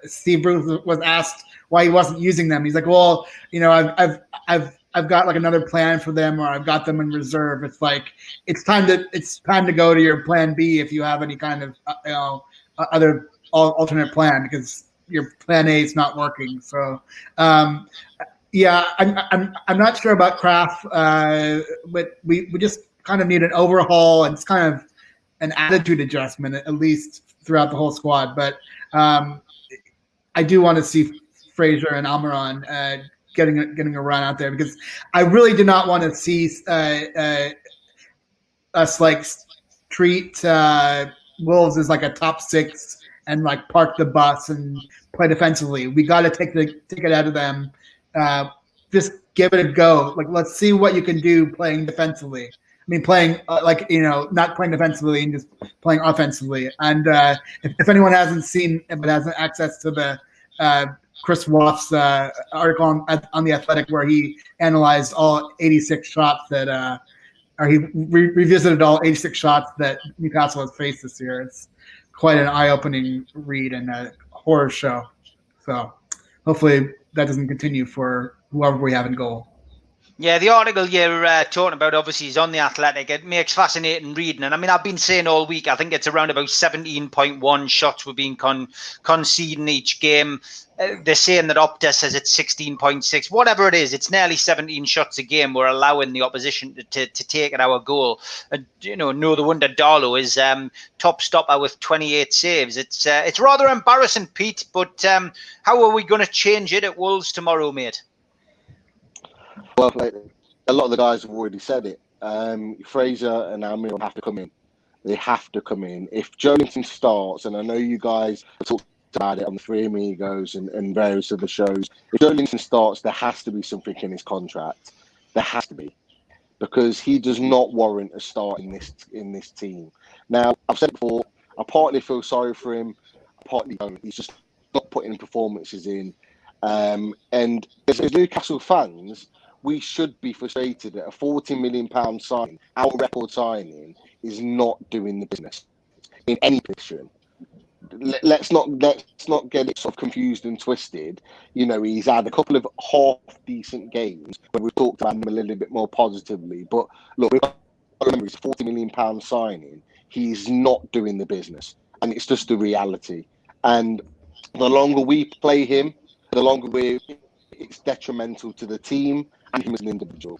Steve Bruce was asked why he wasn't using them. He's like, well, I've got like another plan for them, or I've got them in reserve. It's like it's time to go to your plan B if you have any kind of other alternate plan, because your plan A is not working. So I'm not sure about Kraft, but we just kind of need an overhaul, and it's kind of an attitude adjustment at least throughout the whole squad. But I do want to see Fraser and Almiron getting a run out there, because I really do not want to see us like treat Wolves as like a top six and like park the bus and play defensively. We got to take it out of them. Just give it a go. Like, let's see what you can do playing defensively. I mean, playing not playing defensively and just playing offensively. And if anyone hasn't seen but hasn't access to the Chris Woff's article on The Athletic, where he analyzed all 86 shots that or he revisited all 86 shots that Newcastle has faced this year. It's quite an eye-opening read and a horror show. So hopefully that doesn't continue for whoever we have in goal. Yeah, the article you're talking about obviously is on The Athletic. It makes fascinating reading. And I mean, I've been saying all week, I think it's around about 17.1 shots we're being conceding each game. They're saying that Opta says it's 16.6. Whatever it is, it's nearly 17 shots a game we're allowing the opposition to take at our goal. And, no wonder Darlow is top stopper with 28 saves. It's rather embarrassing, Pete, but how are we going to change it at Wolves tomorrow, mate? Well, a lot of the guys have already said it. Fraser and Almiron have to come in. They have to come in. If Jolinton starts, and I know you guys have talked about it on the Three Amigos and various other shows, if Jolinton starts, there has to be something in his contract. There has to be, because he does not warrant a start in this team. Now, I've said it before, I partly feel sorry for him, I partly don't. He's just not putting performances in. And as Newcastle fans, we should be frustrated that a £40 million signing, our record signing, is not doing the business in any position. Let's not get it sort of confused and twisted. He's had a couple of half decent games where we've talked about him a little bit more positively. But look, we've got to remember, it's a £40 million signing. He's not doing the business, and it's just the reality. And the longer we play him, the longer it's detrimental to the team and him as an individual.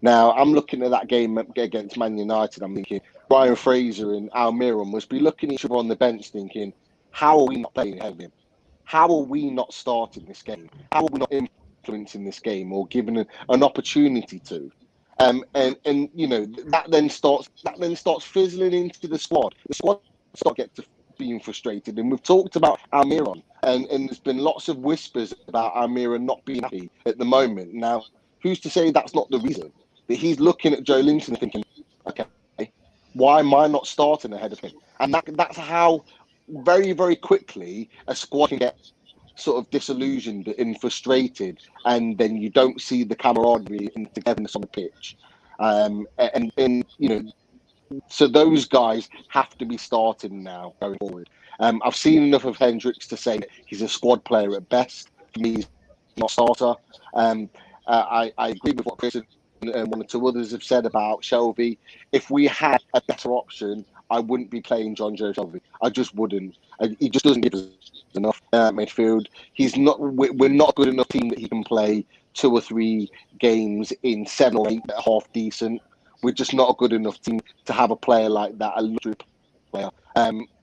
Now, I'm looking at that game against Man United. I'm thinking Ryan Fraser and Almiron must be looking at each other on the bench thinking, how are we not playing ahead of him? How are we not starting this game? How are we not influencing this game or giving an opportunity to? That then starts fizzling into the squad. The squad start get to being frustrated, and we've talked about Almiron, and there's been lots of whispers about Almiron not being happy at the moment. Now, who's to say that's not the reason? That he's looking at Joe Linton thinking, okay, why am I not starting ahead of him? And that's how very, very quickly a squad can get sort of disillusioned and frustrated, and then you don't see the camaraderie and togetherness on the pitch. So those guys have to be starting now going forward. I've seen enough of Hendricks to say he's a squad player at best. For me, he's not a starter. I agree with what Chris and one or two others have said about Shelby. If we had a better option, I wouldn't be playing John Joe Shelby. I just wouldn't. He just doesn't give us enough midfield. He's not. We're not a good enough team that he can play 2 or 3 games in 7 or 8 that are half decent. We're just not a good enough team to have a player like that, a luxury player.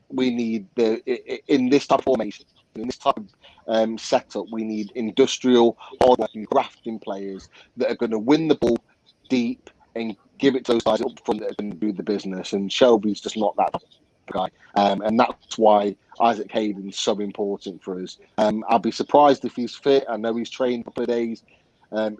We need in this type of formation, in this type of setup, we need industrial, hard-working, grafting players that are going to win the ball deep and give it to those guys up front that are going to do the business. And Shelby's just not that guy, and that's why Isaac Hayden's so important for us. I'll be surprised if he's fit. I know he's trained for a couple of days.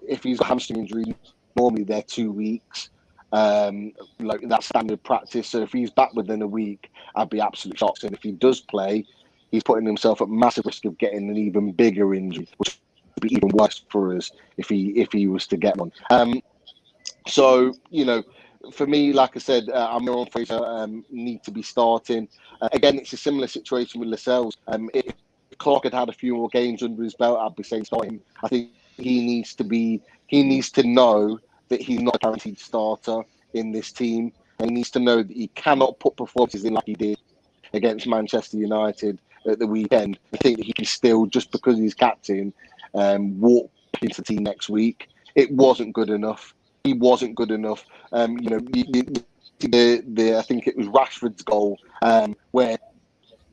If he's got a hamstring injury, normally they're 2 weeks. Like that's standard practice. So if he's back within a week, I'd be absolutely shocked. And if he does play, he's putting himself at massive risk of getting an even bigger injury, which would be even worse for us if he was to get one. So for me, like I said, Amir and Fraser need to be starting. Again, it's a similar situation with Lascelles. If Clark had a few more games under his belt, I'd be saying start him. I think he needs to know that he's not a guaranteed starter in this team, and he needs to know that he cannot put performances in like he did against Manchester United at the weekend. I think that he can still, just because he's captain, walk into the team next week. It wasn't good enough. He wasn't good enough. I think it was Rashford's goal where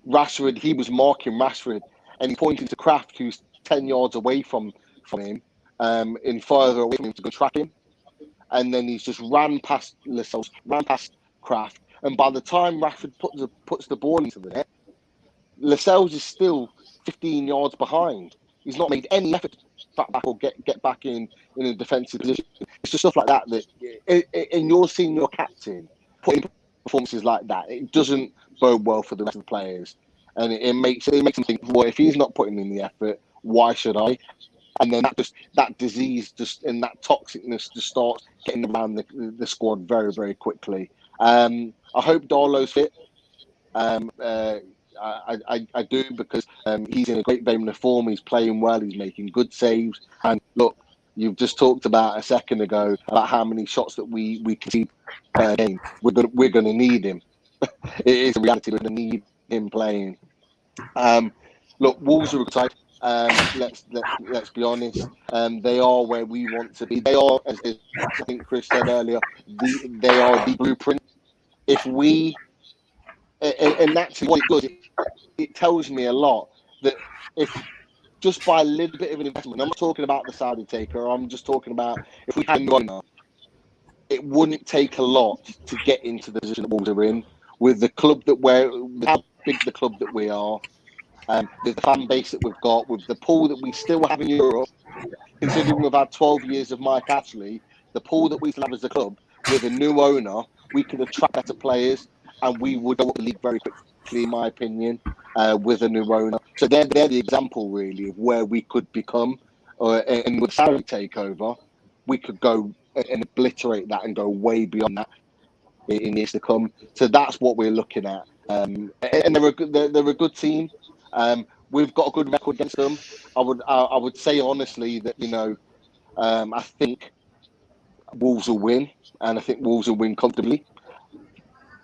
Rashford, he was marking Rashford and he pointed to Kraft, who's 10 yards away from him, and further away from him to go track him. And then he's just ran past Lascelles, ran past Kraft. And by the time Rashford puts the ball into the net, Lascelles is still 15 yards behind. He's not made any effort to back or get back in a defensive position. It's just stuff like that and you're seeing your captain putting performances like that. It doesn't bode well for the rest of the players. And it makes them think, well, if he's not putting in the effort, why should I? And then that disease and that toxicness just starts getting around the squad very, very quickly. I hope Darlow's fit. I do, because he's in a great vein of form. He's playing well. He's making good saves. And look, you've just talked about a second ago about how many shots that we concede per game. We're going to need him. It is a reality. We're going to need him playing. Look, Wolves are a good side. Let's be honest. They are where we want to be. They are, as I think Chris said earlier, they are the blueprint. If we, and actually what it does, it tells me a lot that if just by a little bit of an investment, I'm not talking about the Saudi taker, I'm just talking about if we had an owner, it wouldn't take a lot to get into the position that Wolves are in with the club with how big the club that we are. The fan base that we've got, with the pool that we still have in Europe, considering we've had 12 years of Mike Ashley, the pool that we still have as a club, with a new owner, we could attract better players and we would go up the league very quickly, in my opinion, with a new owner. So they're the example, really, of where we could become. And with Saudi takeover, we could go and obliterate that and go way beyond that in years to come. So that's what we're looking at. And they're a good team. We've got a good record against them. I would say honestly that I think Wolves will win, and I think Wolves will win comfortably.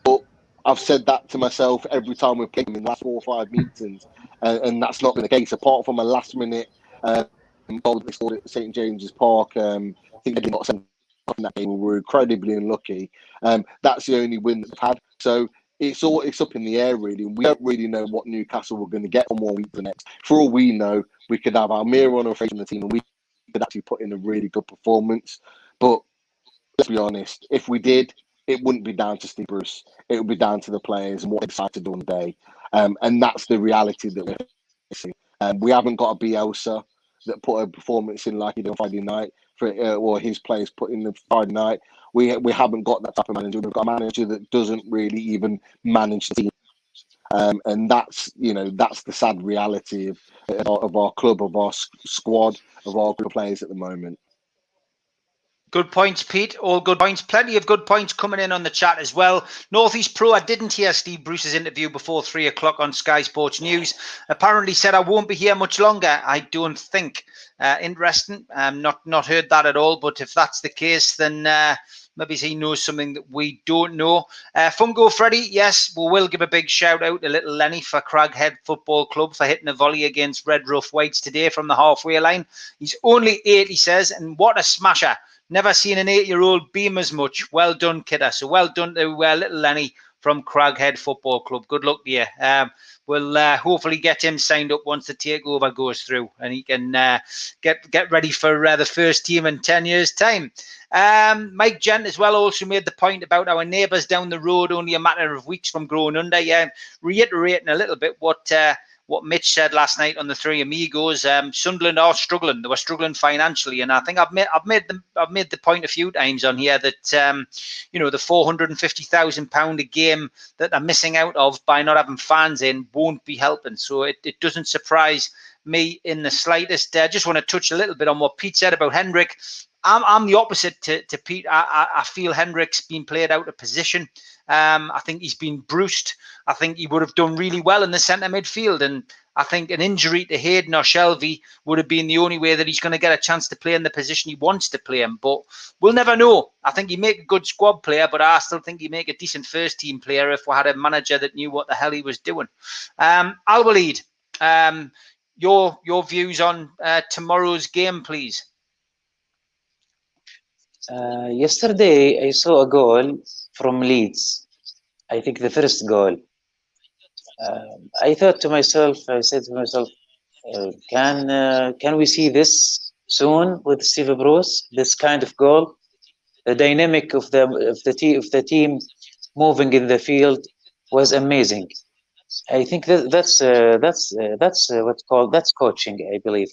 But I've said that to myself every time we've played them in the last 4 or 5 meetings, and that's not been the case. Apart from a last-minute goal that they scored at St James's Park, I think they got sent off in that game. We were incredibly unlucky. That's the only win that they've had. So it's up in the air, really. We don't really know what Newcastle we're going to get from 1 week to the next. For all we know, we could have Almira on our face in the team, and we could actually put in a really good performance. But let's be honest, if we did, it wouldn't be down to Steve Bruce. It would be down to the players and what they decide to do on the day. And that's the reality that we're facing. We haven't got a Bielsa that put a performance in like he did on Friday night, or his players put in the Friday night. We haven't got that type of manager. We've got a manager that doesn't really even manage the team. And that's the sad reality of our club, of our squad, of our group of players at the moment. Good points, Pete. All good points. Plenty of good points coming in on the chat as well. Northeast Pro, I didn't hear Steve Bruce's interview before 3 o'clock on Sky Sports News. Apparently said I won't be here much longer. I don't think. Interesting. Not heard that at all. But if that's the case, then Maybe he knows something that we don't know. Fungo Freddy, yes, we will give a big shout out to little Lenny for Craghead Football Club for hitting a volley against Red Rough Whites today from the halfway line. He's only 8, he says, and what a smasher. Never seen an 8-year-old beam as much. Well done, kidder. So well done to little Lenny from Craghead Football Club. Good luck to you. We'll hopefully get him signed up once the takeover goes through and he can get ready for the first team in 10 years' time. Mike Gent as well also made the point about our neighbours down the road only a matter of weeks from growing under. Yeah, reiterating a little bit what Mitch said last night on the Three Amigos. Sunderland are struggling. They were struggling financially, and I think I've made the point a few times on here that the £450,000 a game that they're missing out of by not having fans in won't be helping. So it doesn't surprise me in the slightest. I just want to touch a little bit on what Pete said about Hendrick. I'm the opposite to Pete. I feel Hendrick's been played out of position. I think he's been bruised. I think he would have done really well in the centre midfield. And I think an injury to Hayden or Shelvey would have been the only way that he's going to get a chance to play in the position he wants to play in. But we'll never know. I think he'd make a good squad player, but I still think he'd make a decent first team player if we had a manager that knew what the hell he was doing. Al-Walid, your views on tomorrow's game, please. Yesterday, I saw a goal from Leeds. I think the first goal. I said to myself, can we see this soon with Steve Bruce? This kind of goal, the dynamic of the team moving in the field was amazing. I think that's coaching, I believe.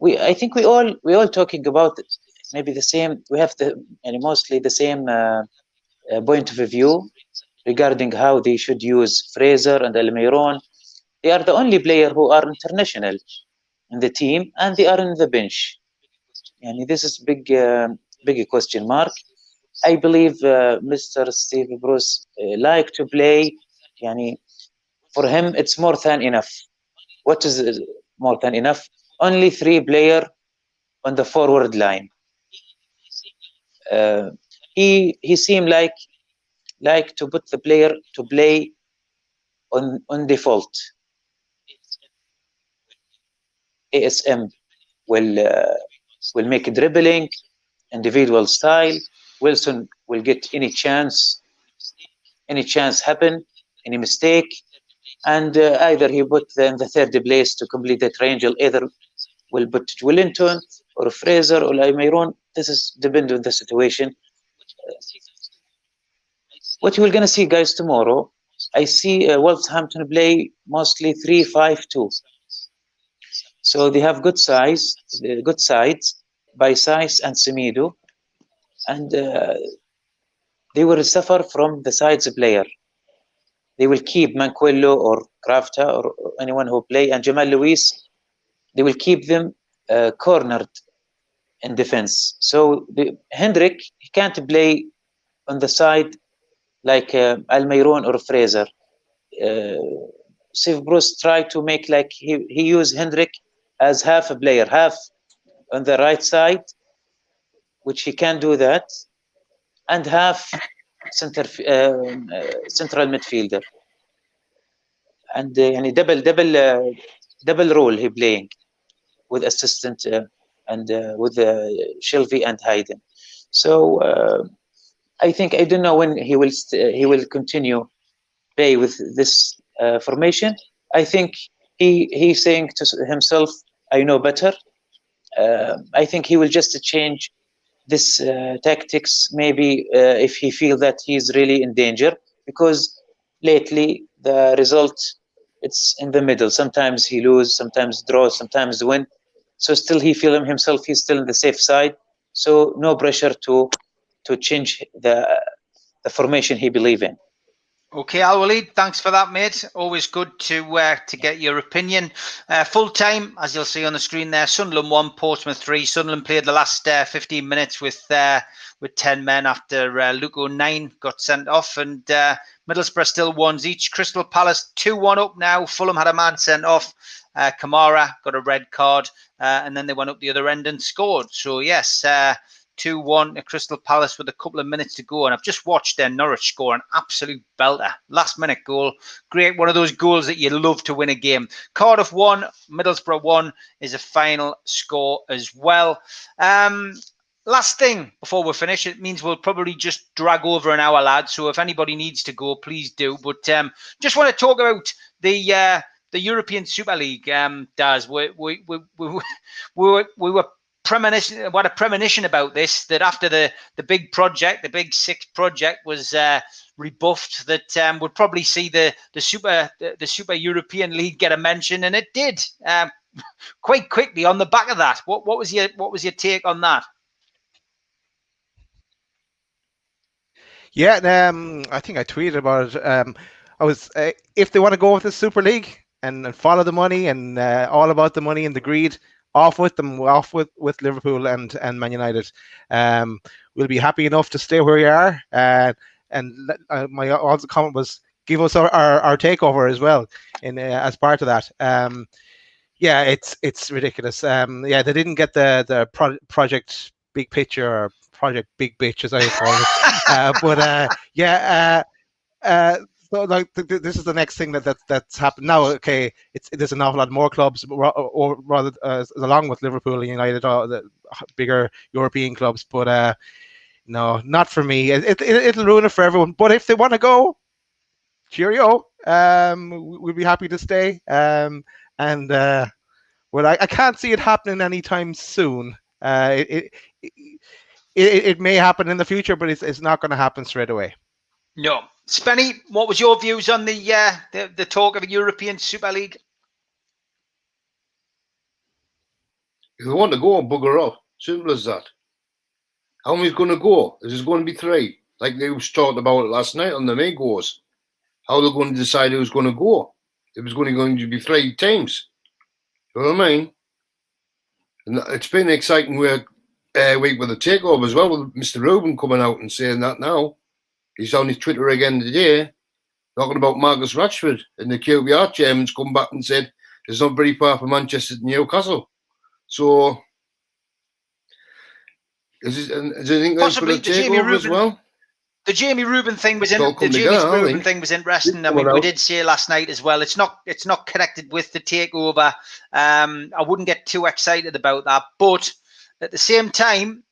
I think we all talking about maybe the same. We have mostly the same point of view regarding how they should use Fraser and Almiron. They are the only player who are international in the team, and they are in the bench. And this is big question mark. I believe Mr. Steve Bruce like to play. For him, it's more than enough. What is more than enough? Only 3 players on the forward line. He seemed like to put the player to play on default. ASM will make a dribbling, individual style. Wilson will get any chance happen, any mistake, and either he put in the third place to complete the triangle. Either will put Wellington or Fraser or Almiron. This is depend on the situation. What we're gonna see, guys, tomorrow, I see Wolverhampton play mostly 3-5-2. So they have good sides by size and Semedo, and they will suffer from the sides player. They will keep Manquillo or Crafter or anyone who play, and Jamal Lewis. They will keep them cornered in defense. So Hendrick, he can't play on the side like Almiron or Fraser. Steve Bruce tried to make like he used Hendrick as half a player, half on the right side, which he can do that, and half central midfielder. And double role he playing with assistant and with Shelvey and Hayden. So I don't know when he will continue play with this formation. I think he's saying to himself, I know better. I think he will just change this tactics maybe if he feels that he's really in danger, because lately the result, it's in the middle. Sometimes he lose, sometimes draw, sometimes win. So still he feels himself he's still in the safe side. So no pressure to change the formation he believes in. Okay, Al-Walid, thanks for that, mate. Always good to get your opinion. Full time, as you'll see on the screen there, Sunderland 1, Portsmouth 3. Sunderland played the last 15 minutes with 10 men after Luco 9 got sent off, and Middlesbrough still ones each. Crystal Palace 2-1 up now. Fulham had a man sent off. Kamara got a red card, and then they went up the other end and scored. So yes, 2-1 to Crystal Palace with a couple of minutes to go. And I've just watched Norwich score an absolute belter. Last minute goal. Great. One of those goals that you love to win a game. Cardiff 1, Middlesbrough 1 is a final score as well. Last thing before we finish, it means we'll probably just drag over an hour, lads. So if anybody needs to go, please do. But just want to talk about the European Super League. Daz, we were premonition. What a premonition about this. That after the big project, the Big Six project was rebuffed, that would probably see the Super European League get a mention, and it did quite quickly on the back of that. What was your take on that? Yeah, I think I tweeted about it. I was if they want to go with the Super League and follow the money and all about the money and the greed, off with them, off with Liverpool and Man United. We'll be happy enough to stay where we are. And my also comment was give us our takeover as well in as part of that. Yeah, it's ridiculous. Yeah, they didn't get the project big picture or project big bitch as I call it. So like this is the next thing that's happened now. Okay, there's an awful lot more clubs, or rather along with Liverpool and United, all the bigger European clubs. But no, not for me. It'll ruin it for everyone. But if they want to go, cheerio. We'll be happy to stay. Well, I can't see it happening anytime soon. It may happen in the future, but it's not going to happen straight away. No. Spenny, what was your views on the talk of a European Super League? If they want to go, bugger off. Simple as that. How many's going to go? Is there going to be 3? Like they was talking about it last night on the Megos. How they're going to decide who's going to go? It was going to be 3 teams. You know what I mean? And it's been an exciting week with the takeover as well, with Mr. Rubin coming out and saying that now. He's on his Twitter again today, talking about Marcus Rashford, and the QPR chairman's come back and said it's not very far from Manchester to Newcastle. So, is there anything else for the takeover as well? The Jamie Rubin thing was interesting. I mean, we did say last night as well. It's not connected with the takeover. I wouldn't get too excited about that, but at the same time,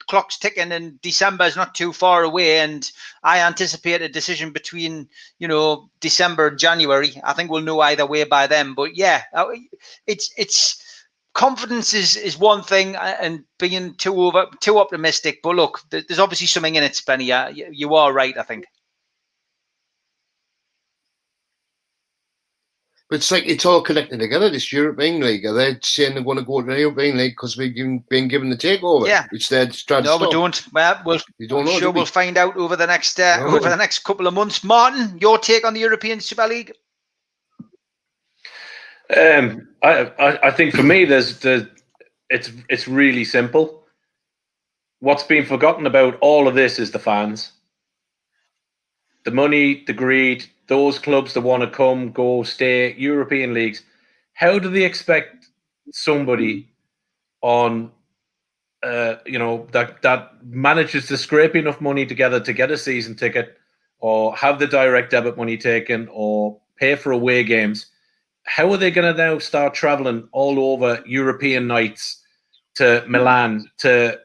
clock's ticking and December is not too far away, and I anticipate a decision between December and January. I think we'll know either way by then. But yeah, it's confidence is one thing, and being too optimistic. But look, there's obviously something in it, Spenny. You are right, I think. But it's like it's all connected together, this European League. Are they saying they're going to go to the European League because we've been given the takeover? Yeah. Which they're trying to stop. No, we don't. Well, we'll find out over the next couple of months. Martin, your take on the European Super League? I think for me, it's really simple. What's been forgotten about all of this is the fans. The money, the greed, those clubs that want to come, go, stay, European leagues. How do they expect somebody on, that manages to scrape enough money together to get a season ticket, or have the direct debit money taken, or pay for away games? How are they going to now start traveling all over European nights to Milan, to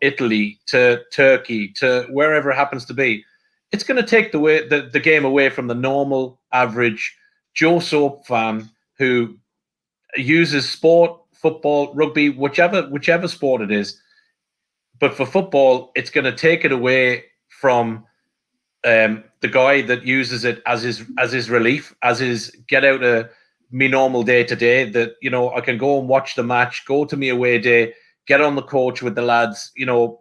Italy, to Turkey, to wherever it happens to be? It's going to take the game away from the normal, average Joe Soap fan who uses sport, football, rugby, whichever sport it is. But for football, it's going to take it away from the guy that uses it as his relief, as his get out of me normal day to day. That I can go and watch the match, go to me away day, get on the coach with the lads.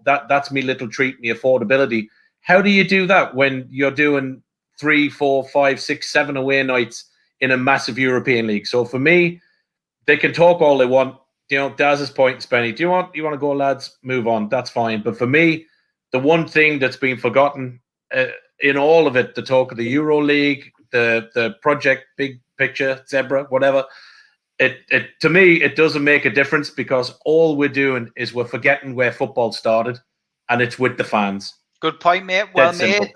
That's me little treat, me affordability. How do you do that when you're doing 3, 4, 5, 6, 7 away nights in a massive European league? So for me, they can talk all they want. Daz's point, Spenny, you want to go, lads? Move on. That's fine. But for me, the one thing that's been forgotten in all of it, the talk of the Euro League, the project, big picture, Zebra, whatever, it to me, it doesn't make a difference because all we're doing is we're forgetting where football started, and it's with the fans. Good point, mate. Well Dead simple. made.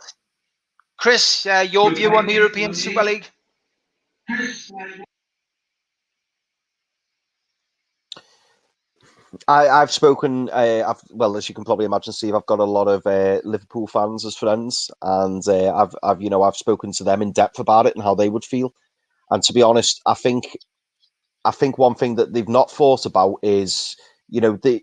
Chris, your view on the European Super League? I've spoken. Well, as you can probably imagine, Steve, I've got a lot of Liverpool fans as friends, and I've spoken to them in depth about it and how they would feel. And to be honest, I think one thing that they've not thought about is,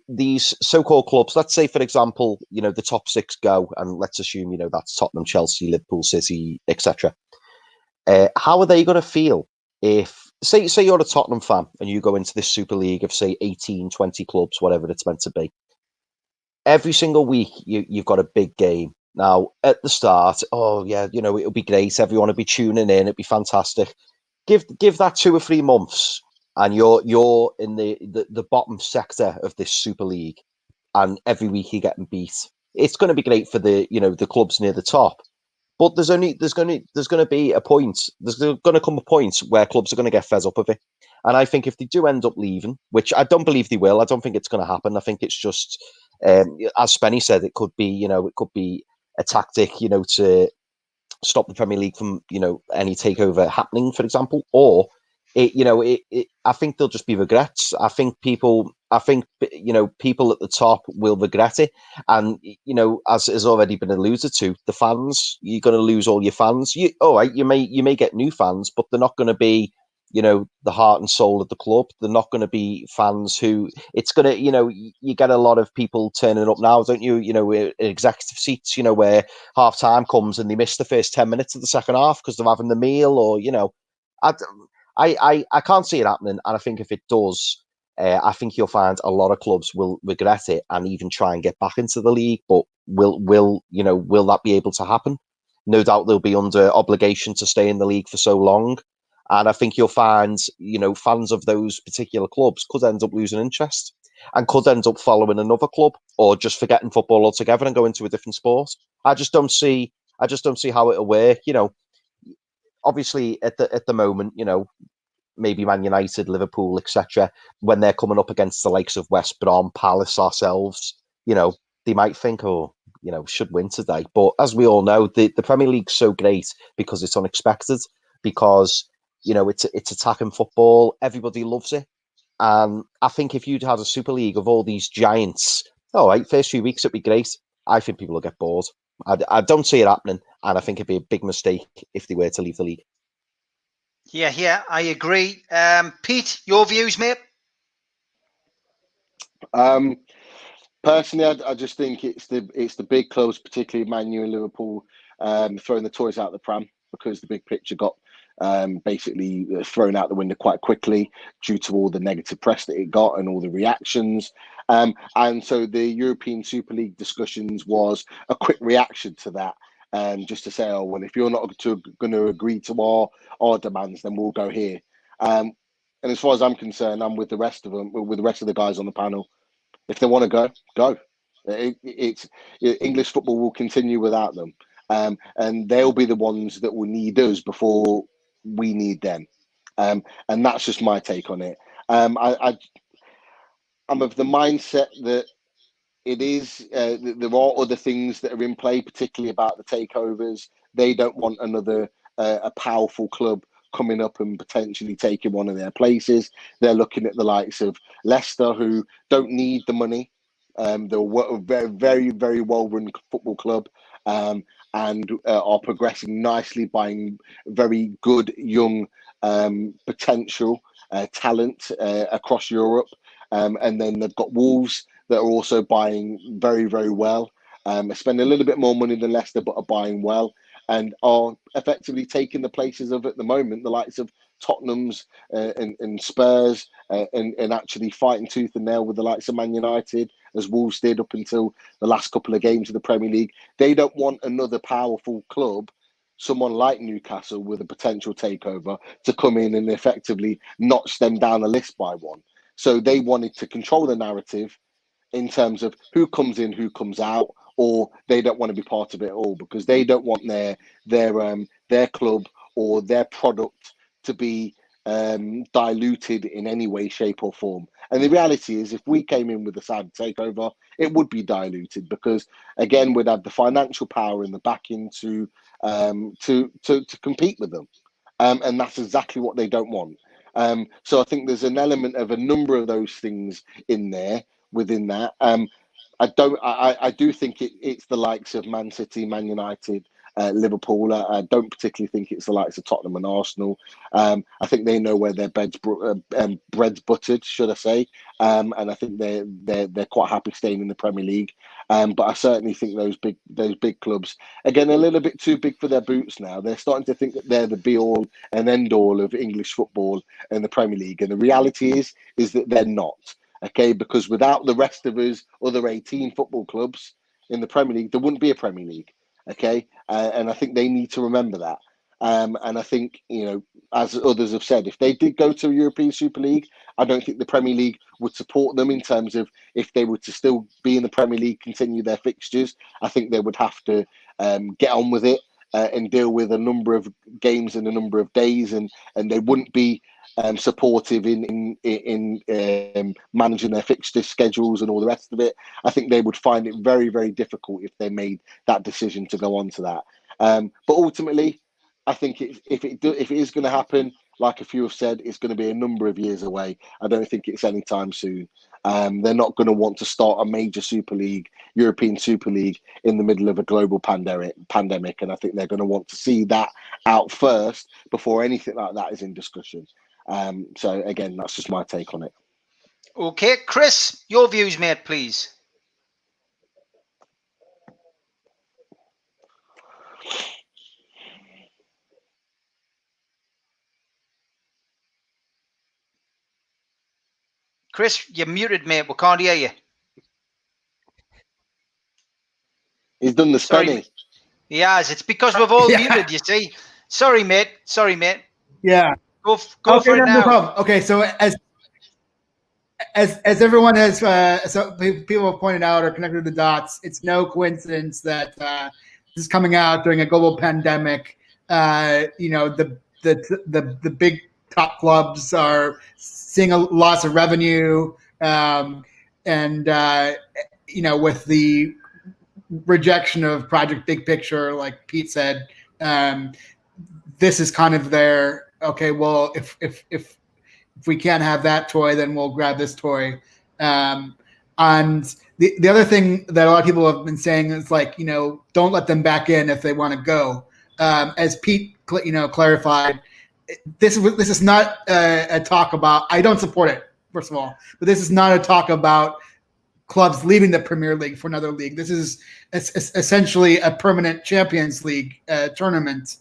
these so-called clubs. Let's say, for example, the top six go, and let's assume, that's Tottenham, Chelsea, Liverpool, City, etc. How are they going to feel if, say you're a Tottenham fan and you go into this Super League of, say, 18, 20 clubs, whatever it's meant to be. Every single week, you've got a big game. Now, at the start, it'll be great. Everyone will be tuning in. It'll be fantastic. Give that 2 or 3 months, and you're in the bottom sector of this Super League, and every week you're getting beat. It's going to be great for the clubs near the top. But there's going to be a point. There's going to come a point where clubs are going to get fed up of it, and I think if they do end up leaving, which I don't believe they will, I don't think it's going to happen. I think it's just, as Spenny said, it could be a tactic, to stop the Premier League from any takeover happening, for example, or I think there'll just be regrets. I think people at the top will regret it, and as has already been alluded to, the fans, you're going to lose all your fans. You may get new fans, but they're not going to be the heart and soul of the club. They're not going to be fans who it's going to you get a lot of people turning up now, don't you? Executive seats, where half time comes and they miss the first 10 minutes of the second half because they're having the meal, or I can't see it happening, and I think if it does, I think you'll find a lot of clubs will regret it and even try and get back into the league. But will that be able to happen? No doubt they'll be under obligation to stay in the league for so long, and I think you'll find fans of those particular clubs could end up losing interest and could end up following another club or just forgetting football altogether and going to a different sport. I just don't see how it'll work. Obviously, at the moment, maybe Man United, Liverpool, etc., when they're coming up against the likes of West Brom, Palace, ourselves, they might think, should win today. But as we all know, the Premier League's so great because it's unexpected, because it's attacking football. Everybody loves it, and I think if you'd had a Super League of all these giants, first few weeks it'd be great. I think people will get bored. I don't see it happening, and I think it'd be a big mistake if they were to leave the league. Yeah, I agree. Pete, your views, mate? Personally, I just think it's the big clubs, particularly Man U and Liverpool, throwing the toys out the pram, because the big picture got basically thrown out the window quite quickly due to all the negative press that it got and all the reactions. And so the European Super League discussions was a quick reaction to that. Just to say, if you're not going to agree to our demands, then we'll go here. And as far as I'm concerned, I'm with the rest of them, with the rest of the guys on the panel. If they want to go. It's English football will continue without them, and they'll be the ones that will need us before we need them. And that's just my take on it. I'm of the mindset that it is there are other things that are in play, particularly about the takeovers. They don't want another a powerful club coming up and potentially taking one of their places. They're looking at the likes of Leicester, who don't need the money. They're a very, very, very well-run football club, and are progressing nicely, buying very good young potential talent across Europe. And then they've got Wolves that are also buying very, very well. Spending a little bit more money than Leicester, but are buying well, and are effectively taking the places of, at the moment, the likes of Tottenham's and Spurs, and actually fighting tooth and nail with the likes of Man United, as Wolves did up until the last couple of games of the Premier League. They don't want another powerful club, someone like Newcastle with a potential takeover, to come in and effectively notch them down a list by one. So they wanted to control the narrative in terms of who comes in, who comes out, or they don't want to be part of it all, because they don't want their club or their product to be diluted in any way, shape, or form. And the reality is, if we came in with a Saudi takeover, it would be diluted because, again, we'd have the financial power and the backing to compete with them, and that's exactly what they don't want. So I think there's an element of a number of those things in there within that. I do think it's the likes of Man City, Man United, Liverpool. I don't particularly think it's the likes of Tottenham and Arsenal. I think they know where their bread's buttered, should I say? And I think they're quite happy staying in the Premier League. But I certainly think those big clubs, again, a little bit too big for their boots now. They're starting to think that they're the be all and end all of English football and the Premier League. And the reality is that they're not. Okay, because without the rest of us, other 18 football clubs in the Premier League, there wouldn't be a Premier League. Okay, and I think they need to remember that. And I think, as others have said, if they did go to a European Super League, I don't think the Premier League would support them in terms of if they were to still be in the Premier League, continue their fixtures. I think they would have to get on with it and deal with a number of games in a number of days, and they wouldn't be supportive in managing their fixture schedules and all the rest of it. I think they would find it very, very difficult if they made that decision to go on to that. But ultimately, I think if it is going to happen, like a few have said, it's going to be a number of years away. I don't think it's anytime soon. They're not going to want to start a major Super League, European Super League, in the middle of a global pandemic, and I think they're going to want to see that out first before anything like that is in discussion. So again, that's just my take on it. Okay, Chris, your views, mate, please. Chris, you're muted, mate. We can't hear you. He's done the spelling. He has. It's because we've all muted, you see. Sorry, mate. Yeah. Go okay, for it now. No problem. Okay, so as everyone has, so people have pointed out or connected the dots, it's no coincidence that this is coming out during a global pandemic. The big top clubs are seeing a loss of revenue, and with the rejection of Project Big Picture, like Pete said, this is kind of their okay. Well, if we can't have that toy, then we'll grab this toy. And the other thing that a lot of people have been saying is like, don't let them back in if they want to go. As Pete, clarified, this is not a talk about. I don't support it, first of all, but this is not a talk about clubs leaving the Premier League for another league. This is essentially a permanent Champions League tournament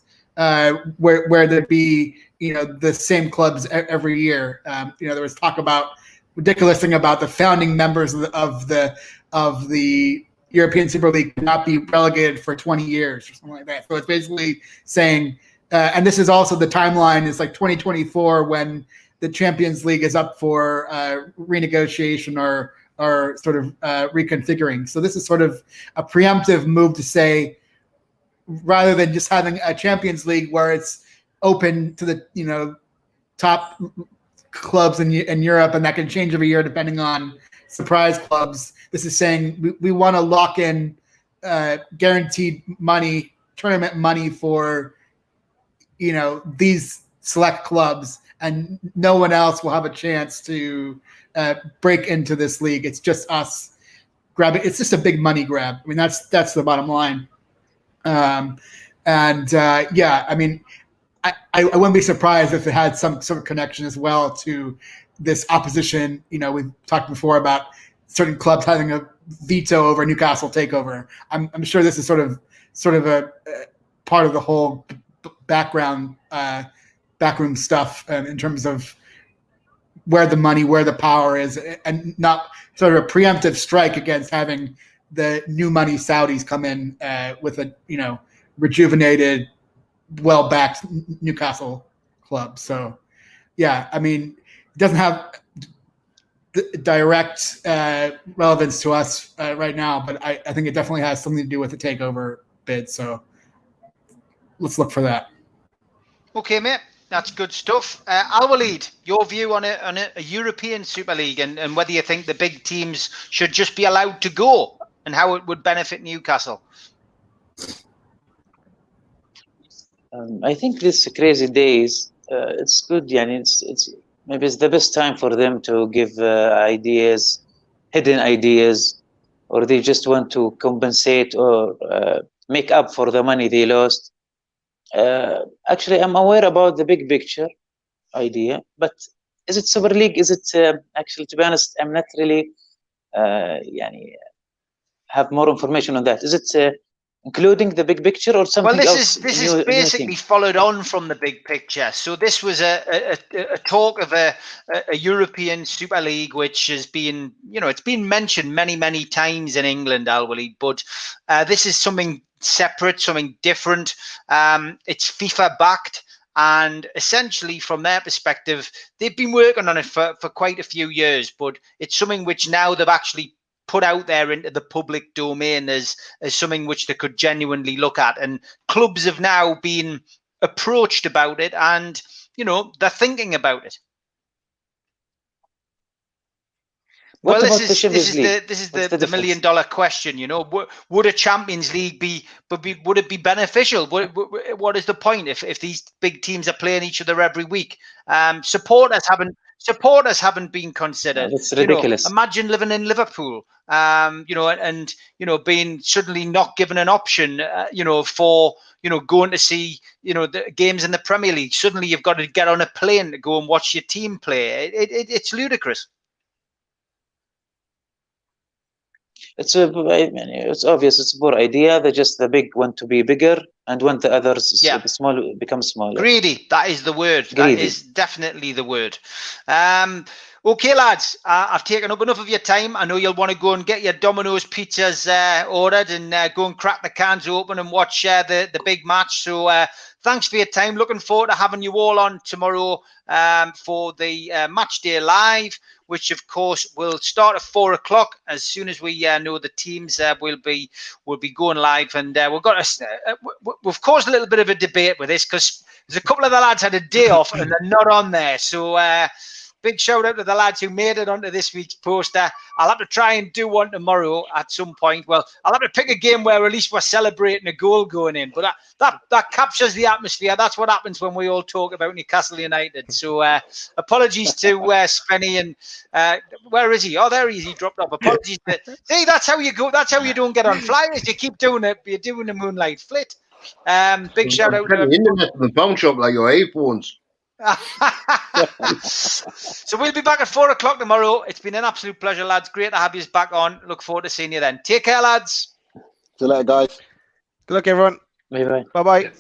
where there'd be the same clubs every year. There was talk about ridiculous thing about the founding members of the European Super League not be relegated for 20 years or something like that. So it's basically saying, and this is also the timeline is like 2024 when the Champions League is up for renegotiation or sort of reconfiguring. So this is sort of a preemptive move to say, rather than just having a Champions League where it's open to the top clubs in Europe, and that can change every year depending on surprise clubs. This is saying we want to lock in guaranteed money, tournament money for these select clubs, and no one else will have a chance to break into this league. It's just us grabbing. It's just a big money grab. I mean, that's the bottom line. I mean, I wouldn't be surprised if it had some sort of connection as well to this opposition. We've talked before about certain clubs having a veto over Newcastle takeover. I'm sure this is sort of a part of the whole backroom stuff in terms of where the money, where the power is, and not sort of a preemptive strike against having the new money Saudis come in with a rejuvenated, well-backed Newcastle club. So, yeah, I mean, it doesn't have direct relevance to us right now, but I think it definitely has something to do with the takeover bid. So let's look for that. Okay, mate. That's good stuff. Al-Walid, your view on a European Super League and whether you think the big teams should just be allowed to go and how it would benefit Newcastle. I think these crazy days, it's good. Yeah, it's maybe it's the best time for them to give ideas, hidden ideas, or they just want to compensate or make up for the money they lost. Actually, I'm aware about the big picture idea, but is it Super League? Is it actually? To be honest, I'm not really have more information on that. Is it including the big picture or something else? Well, this is basically followed on from the big picture. So this was a talk of a European Super League, which has been, it's been mentioned many times in England, Al-Walid, but this is something separate, something different. It's FIFA backed. And essentially, from their perspective, they've been working on it for quite a few years, but it's something which now they've actually put out there into the public domain as something which they could genuinely look at. And clubs have now been approached about it and, they're thinking about it. What well, about the Champions League? This is the $1 million question. Would a Champions League would it be beneficial? What is the point if these big teams are playing each other every week? Supporters haven't been considered. That's ridiculous. Imagine living in Liverpool, and being suddenly not given an option, for going to see the games in the Premier League. Suddenly you've got to get on a plane to go and watch your team play. It's ludicrous. It's obvious. It's a poor idea. The big want to be bigger and want the others small become smaller. Greedy. That is the word. Greedy. That is definitely the word. Okay, lads. I've taken up enough of your time. I know you'll want to go and get your Domino's pizzas ordered and go and crack the cans open and watch the big match. So thanks for your time. Looking forward to having you all on tomorrow for the match day live, which of course will start at 4 o'clock. As soon as we know the teams, we'll be going live, and we've caused a little bit of a debate with this because there's a couple of the lads had a day off and they're not on there. So big shout out to the lads who made it onto this week's poster. I'll have to try and do one tomorrow at some point. Well, I'll have to pick a game where at least we're celebrating a goal going in. But that captures the atmosphere. That's what happens when we all talk about Newcastle United. So apologies to Spenny and where is he? Oh, there he is. He dropped off. Apologies. See, that's how you go. That's how you don't get on flyers. You keep doing it. You're doing the moonlight flit. Big shout out to internet in the pawn shop like your iPhones. So we'll be back at 4 o'clock tomorrow. It's been an absolute pleasure, lads. Great to have you back on. Look forward to seeing you then. Take care, lads. See you later, guys. Good luck, everyone. Bye-bye. Bye-bye.